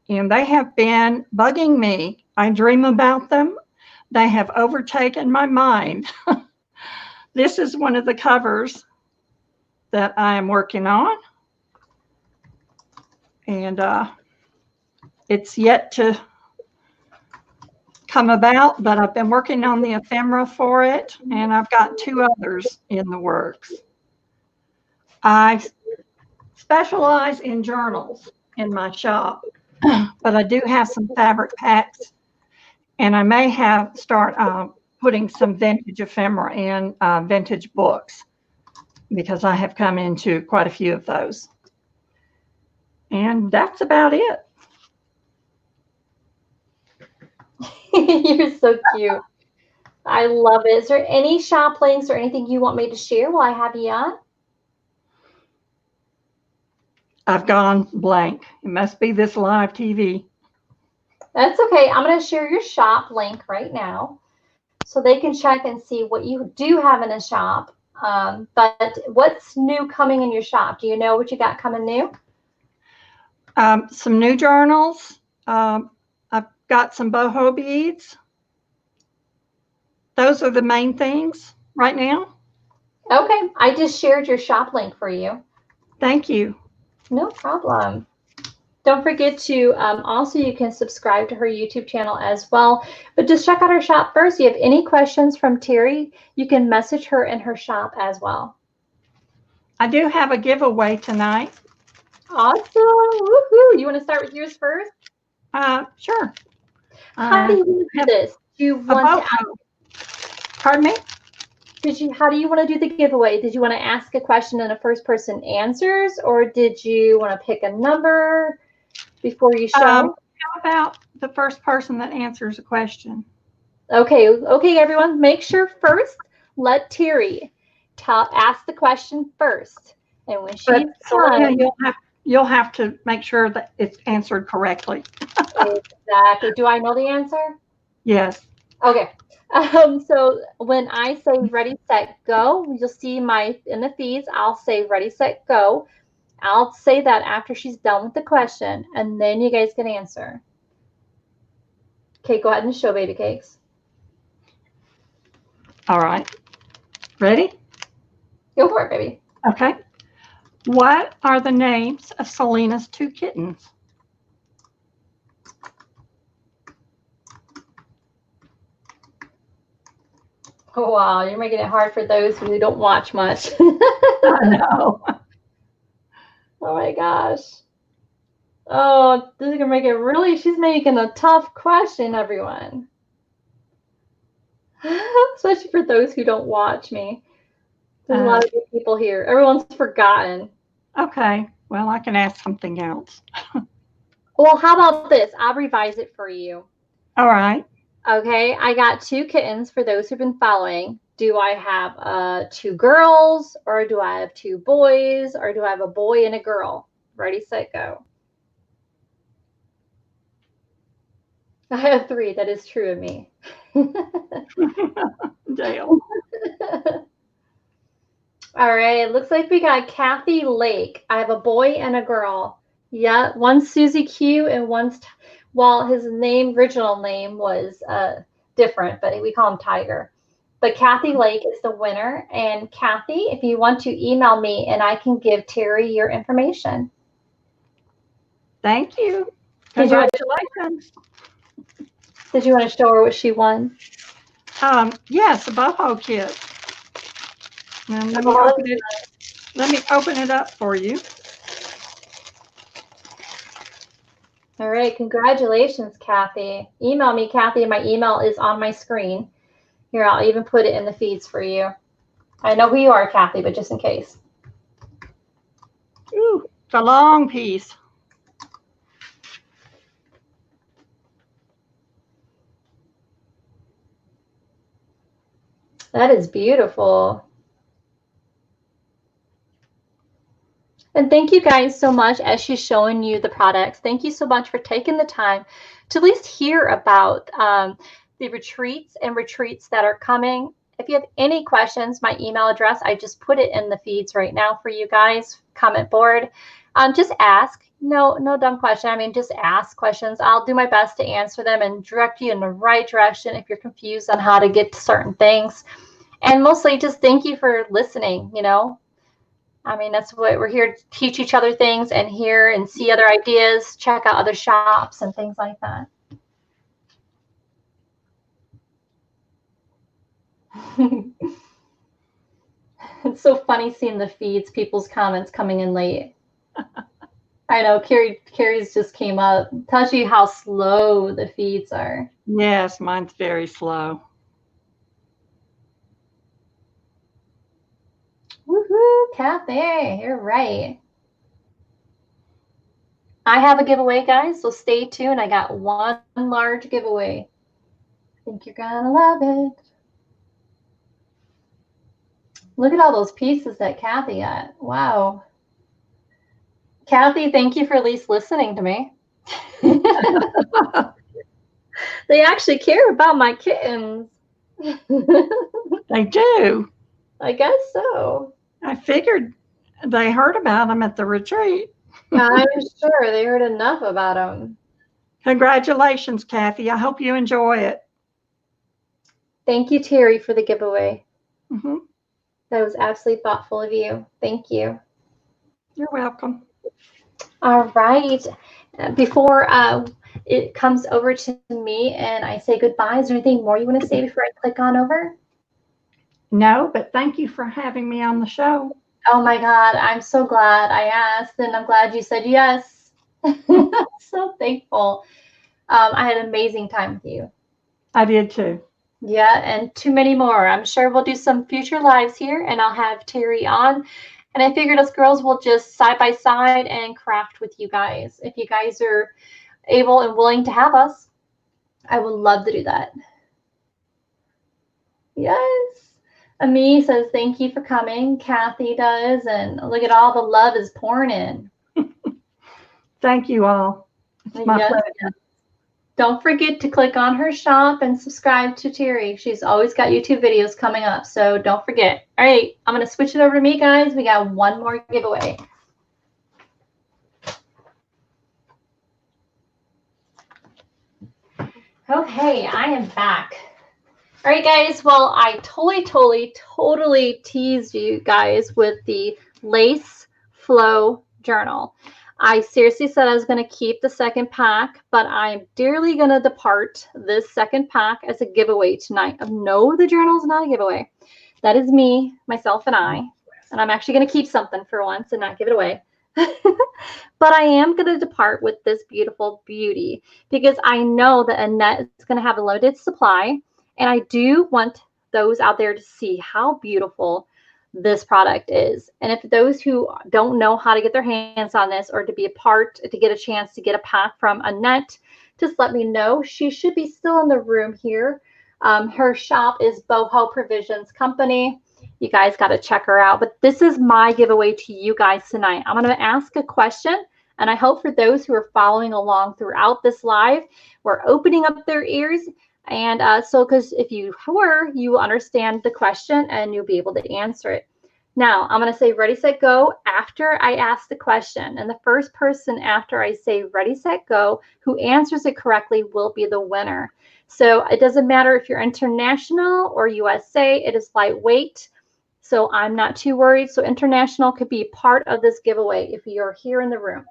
and they have been bugging me. I dream about them. They have overtaken my mind. This is one of the covers that I am working on. And it's yet to come about, but I've been working on the ephemera for it, and I've got 2 others in the works. I specialize in journals in my shop, but I do have some fabric packs, and I may start putting some vintage ephemera in vintage books, because I have come into quite a few of those. And that's about it. You're so cute. I love it. Is there any shop links or anything you want me to share while I have you on? I've gone blank. It must be this live TV. That's okay. I'm going to share your shop link right now so they can check and see what you do have in a shop. But what's new coming in your shop? Do you know what you got coming new? Some new journals. I've got some boho beads. Those are the main things right now. Okay. I just shared your shop link for you. Thank you. No problem. Don't forget to also, you can subscribe to her YouTube channel as well. But just check out her shop first. If you have any questions from Terry, you can message her in her shop as well. I do have a giveaway tonight. Awesome. Woohoo. You want to start with yours first? Sure. How do you do this? Do you want to Pardon me? How do you want to do the giveaway? Did you want to ask a question and a first person answers, or did you want to pick a number before you show? How about the first person that answers a question? Okay, everyone, make sure first let Terry ask the question first, and when she's done, you'll have to make sure that it's answered correctly. Exactly. Do I know the answer? Yes. Okay. So when I say ready, set, go, you'll see in the feeds, I'll say ready, set, go. I'll say that after she's done with the question, and then you guys can answer. Okay, go ahead and show baby cakes. All right. Ready? Go for it, baby. Okay. What are the names of Selena's 2 kittens? Oh, wow, you're making it hard for those who don't watch much. I know. Oh my gosh. Oh, this is gonna make it she's making a tough question, everyone. Especially for those who don't watch me. There's a lot of good people here. Everyone's forgotten. Okay. Well, I can ask something else. Well, how about this? I'll revise it for you. All right. Okay, I got 2 kittens for those who've been following. Do I have 2 girls, or do I have 2 boys, or do I have a boy and a girl? Ready, set, go. I have 3. That is true of me. Dale. All right, it looks like we got Kathy Lake. I have a boy and a girl. Yeah, one's Susie Q and one's, well, his original name was different, but we call him Tiger. But Kathy Lake is the winner. And Kathy, if you want to email me and I can give Terry your information. Thank you. Did you, Congratulations. did you want to show her what she won? Yes, a boho kit. And let me open it up for you. All right, congratulations, Kathy. Email me, Kathy, and my email is on my screen. Here, I'll even put it in the feeds for you. I know who you are, Kathy, but just in case. Ooh, it's a long piece. That is beautiful. And thank you guys so much as she's showing you the products. Thank you so much for taking the time to at least hear about the retreats and retreats that are coming. If you have any questions, my email address, I just put it in the feeds right now for you guys, comment board. Just ask. No dumb question. I mean, just ask questions. I'll do my best to answer them and direct you in the right direction if you're confused on how to get to certain things. And mostly just thank you for listening, you know. I mean, that's what we're here to teach each other things and hear and see other ideas, check out other shops and things like that. It's so funny seeing the feeds, people's comments coming in late. I know Carrie's just came up. Tells you how slow the feeds are. Yes, mine's very slow. Woohoo, Kathy, you're right. I have a giveaway, guys, so stay tuned. I got one large giveaway. I think you're gonna love it. Look at all those pieces that Kathy got. Wow. Kathy, thank you for at least listening to me. They actually care about my kittens. They do. I guess so. I figured they heard about them at the retreat. I'm sure they heard enough about them. Congratulations, Kathy. I hope you enjoy it. Thank you, Terry, for the giveaway. Mm-hmm. That was absolutely thoughtful of you. Thank you. You're welcome. All right. Before it comes over to me and I say goodbye, is there anything more you want to say before I click on over? No, but thank you for having me on the show. Oh my God, I'm so glad I asked, and I'm glad you said yes. So thankful. I had an amazing time with you. I did too. Yeah, and too many more. I'm sure we'll do some future lives here, and I'll have Terry on. And I figured us girls will just side by side and craft with you guys. If you guys are able and willing to have us, I would love to do that. Yes. Ami says, thank you for coming. Kathy does. And look at all the love is pouring in. Thank you all. It's my pleasure. Don't forget to click on her shop and subscribe to Terry. She's always got YouTube videos coming up, so don't forget. All right, I'm going to switch it over to me, guys. We got one more giveaway. Okay, I am back. All right, guys. Well, I totally teased you guys with the Lace Flow Journal. I seriously said I was going to keep the second pack, but I'm dearly going to depart this second pack as a giveaway tonight. No, the journal is not a giveaway. That is me, myself, and I. And I'm actually going to keep something for once and not give it away. But I am going to depart with this beautiful beauty because I know that Annette is going to have a limited supply. And I do want those out there to see how beautiful this product is. And if those who don't know how to get their hands on this or to be a part, to get a chance to get a pack from Annette, just let me know. She should be still in the room here. Her shop is BohoProvisionsCompany. You guys got to check her out. But this is my giveaway to you guys tonight. I'm going to ask a question. And I hope for those who are following along throughout this live, we're opening up their ears. And so, because if you were, you will understand the question and you'll be able to answer it. Now, I'm going to say ready, set, go after I ask the question. And the first person after I say ready, set, go who answers it correctly will be the winner. So it doesn't matter if you're international or USA, it is lightweight. So I'm not too worried. So international could be part of this giveaway if you're here in the room.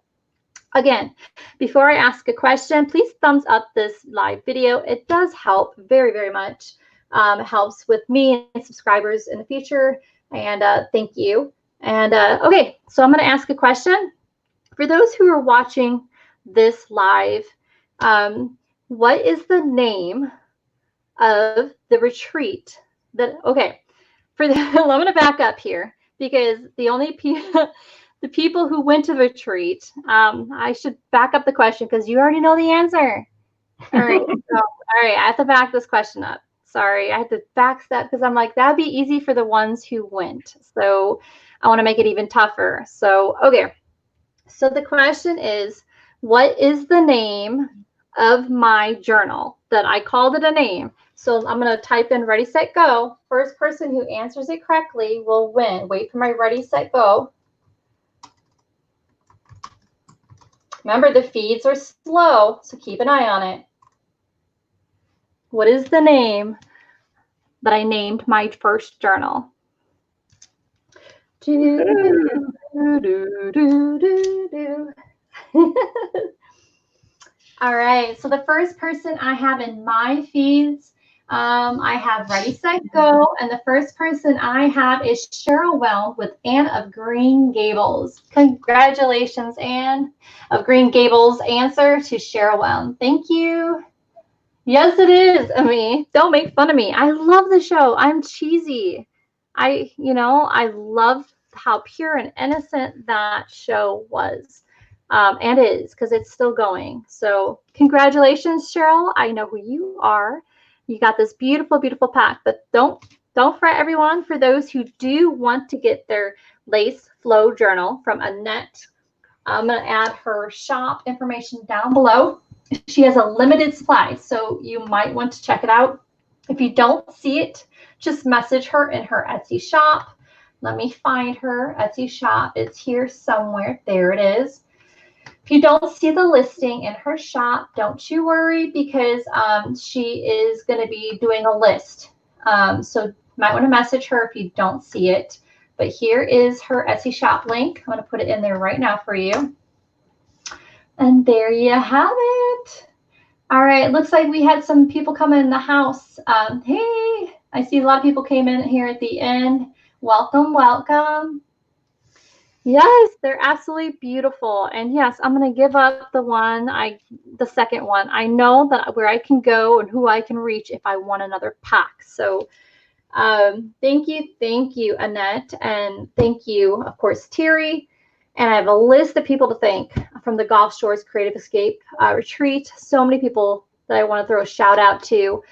Again, before I ask a question, please thumbs up this live video. It does help very, very much. It helps with me and subscribers in the future. And thank you. And okay, so I'm going to ask a question. For those who are watching this live, what is the name of the retreat that, okay, for the, I'm going to back up here because the only people, the people who went to the retreat, I should back up the question because you already know the answer. All right, so, all right, I have to back this question up. Sorry, I had to backstep because I'm like, that'd be easy for the ones who went. So I want to make it even tougher. So, okay. So the question is, what is the name of my journal that I called it a name? So I'm going to type in ready, set, go. First person who answers it correctly will win. Wait for my ready, set, go. Remember, the feeds are slow, so keep an eye on it. What is the name that I named my first journal? All right, so the first person I have in my feeds, I have ready, set, go, and the first person I have is Cheryl Weld with Anne of Green Gables. Congratulations, Anne of Green Gables. Answer to Cheryl Weld. Thank you. Yes, it is. I mean, don't make fun of me. I love the show. I'm cheesy. I love how pure and innocent that show was and is, because it's still going. So congratulations, Cheryl. I know who you are. You got this beautiful, beautiful pack. But don't fret, everyone. For those who do want to get their lace flow journal from Annette, I'm going to add her shop information down below. She has a limited supply, so you might want to check it out. If you don't see it, just message her in her Etsy shop. Let me find her Etsy shop. It's here somewhere. There it is. If you don't see the listing in her shop, don't you worry, because she is going to be doing a list. So you might want to message her if you don't see it. But here is her Etsy shop link. I'm going to put it in there right now for you. And there you have it. All right, it looks like we had some people come in the house. Hey, I see a lot of people came in here at the end. Welcome, welcome. Yes, they're absolutely beautiful. And yes, I'm going to give up the second one. I know that where I can go and who I can reach if I want another pack. So thank you, Annette. And thank you, of course, Terry. And I have a list of people to thank from the Gulf Shores Creative Escape Retreat. So many people that I want to throw a shout out to,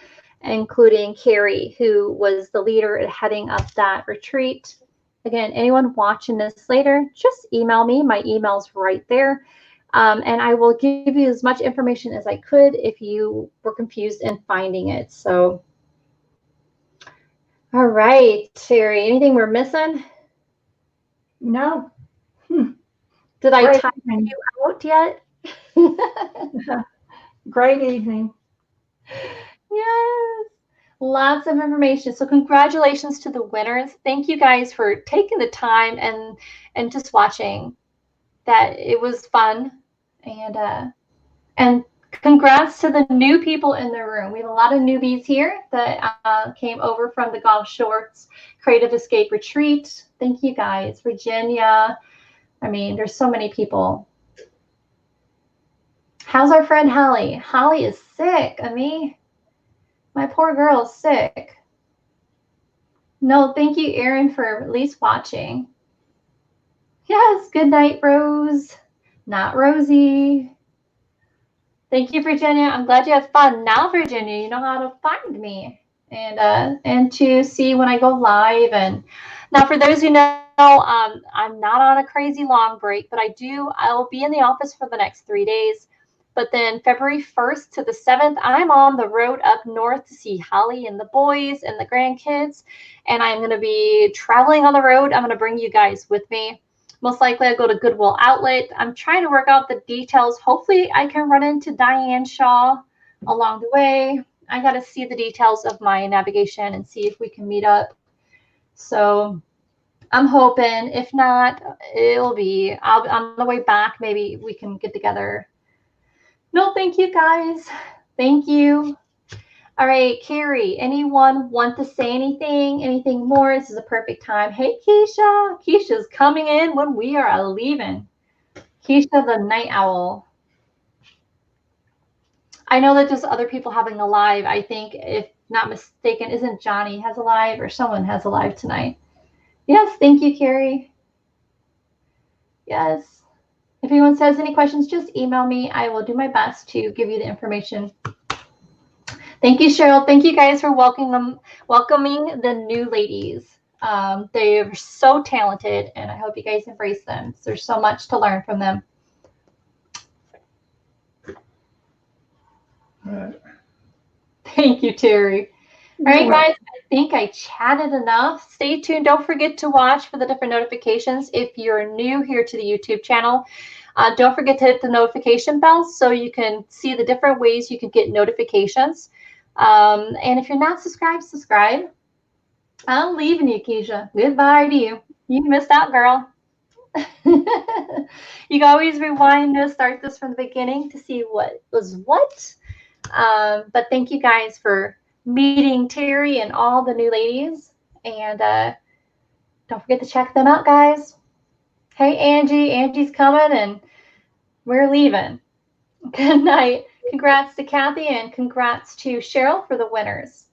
including Carrie, who was the leader at heading up that retreat. Again, anyone watching this later, just email me. My email's right there. And I will give you as much information as I could if you were confused in finding it. So, all right, Terry, anything we're missing? No. Did I time you out yet? Great evening. Yes. Lots of information. So congratulations to the winners. Thank you guys for taking the time and just watching. That it was fun. And congrats to the new people in the room. We have a lot of newbies here that came over from the Gulf Shores Creative Escape Retreat. Thank you guys. Virginia. I mean, there's so many people. How's our friend Holly? Holly is sick. I mean, my poor girl is sick. No, thank you, Erin, for at least watching. Yes, good night, Rose. Not Rosie. Thank you, Virginia. I'm glad you had fun. Now, Virginia, you know how to find me and to see when I go live. And now, for those who know, I'm not on a crazy long break, but I will be in the office for the next 3 days. But then February 1st to the 7th, I'm on the road up north to see Holly and the boys and the grandkids. And I'm going to be traveling on the road. I'm going to bring you guys with me. Most likely I'll go to Goodwill Outlet. I'm trying to work out the details. Hopefully I can run into Diane Shaw along the way. I got to see the details of my navigation and see if we can meet up. So I'm hoping. If not, I'll be on the way back. Maybe we can get together. No, thank you, guys. Thank you. All right, Carrie, anyone want to say anything? Anything more? This is a perfect time. Hey, Keisha. Keisha's coming in when we are leaving. Keisha, the night owl. I know that there's other people having a live. I think, if not mistaken, isn't Johnny has a live or someone has a live tonight? Yes, thank you, Carrie. Yes. If anyone says any questions, just email me. I will do my best to give you the information. Thank you, Cheryl. Thank you guys for welcoming the new ladies. They are so talented, and I hope you guys embrace them. There's so much to learn from them. All right. Thank you, Terry. All right, guys, I think I chatted enough. Stay tuned. Don't forget to watch for the different notifications. If you're new here to the YouTube channel, don't forget to hit the notification bell so you can see the different ways you can get notifications. And if you're not subscribed, subscribe. I'm leaving you, Keisha. Goodbye to you. You missed out, girl. You can always rewind to start this from the beginning to see what was what. But thank you guys for meeting Terry and all the new ladies. And don't forget to check them out, guys. Hey, Angie. Angie's coming, and we're leaving. Good night. Congrats to Kathy, and congrats to Cheryl for the winners.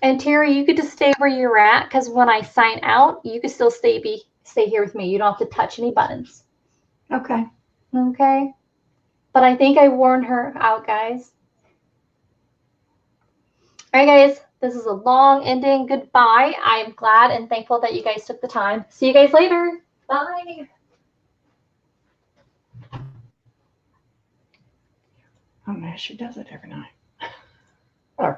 And Terry, you could just stay where you're at, because when I sign out, you can still stay here with me. You don't have to touch any buttons. Okay. Okay. But I think I warned her out, guys. All right, guys. This is a long ending. Goodbye. I'm glad and thankful that you guys took the time. See you guys later. Bye. Oh, man, she does it every night.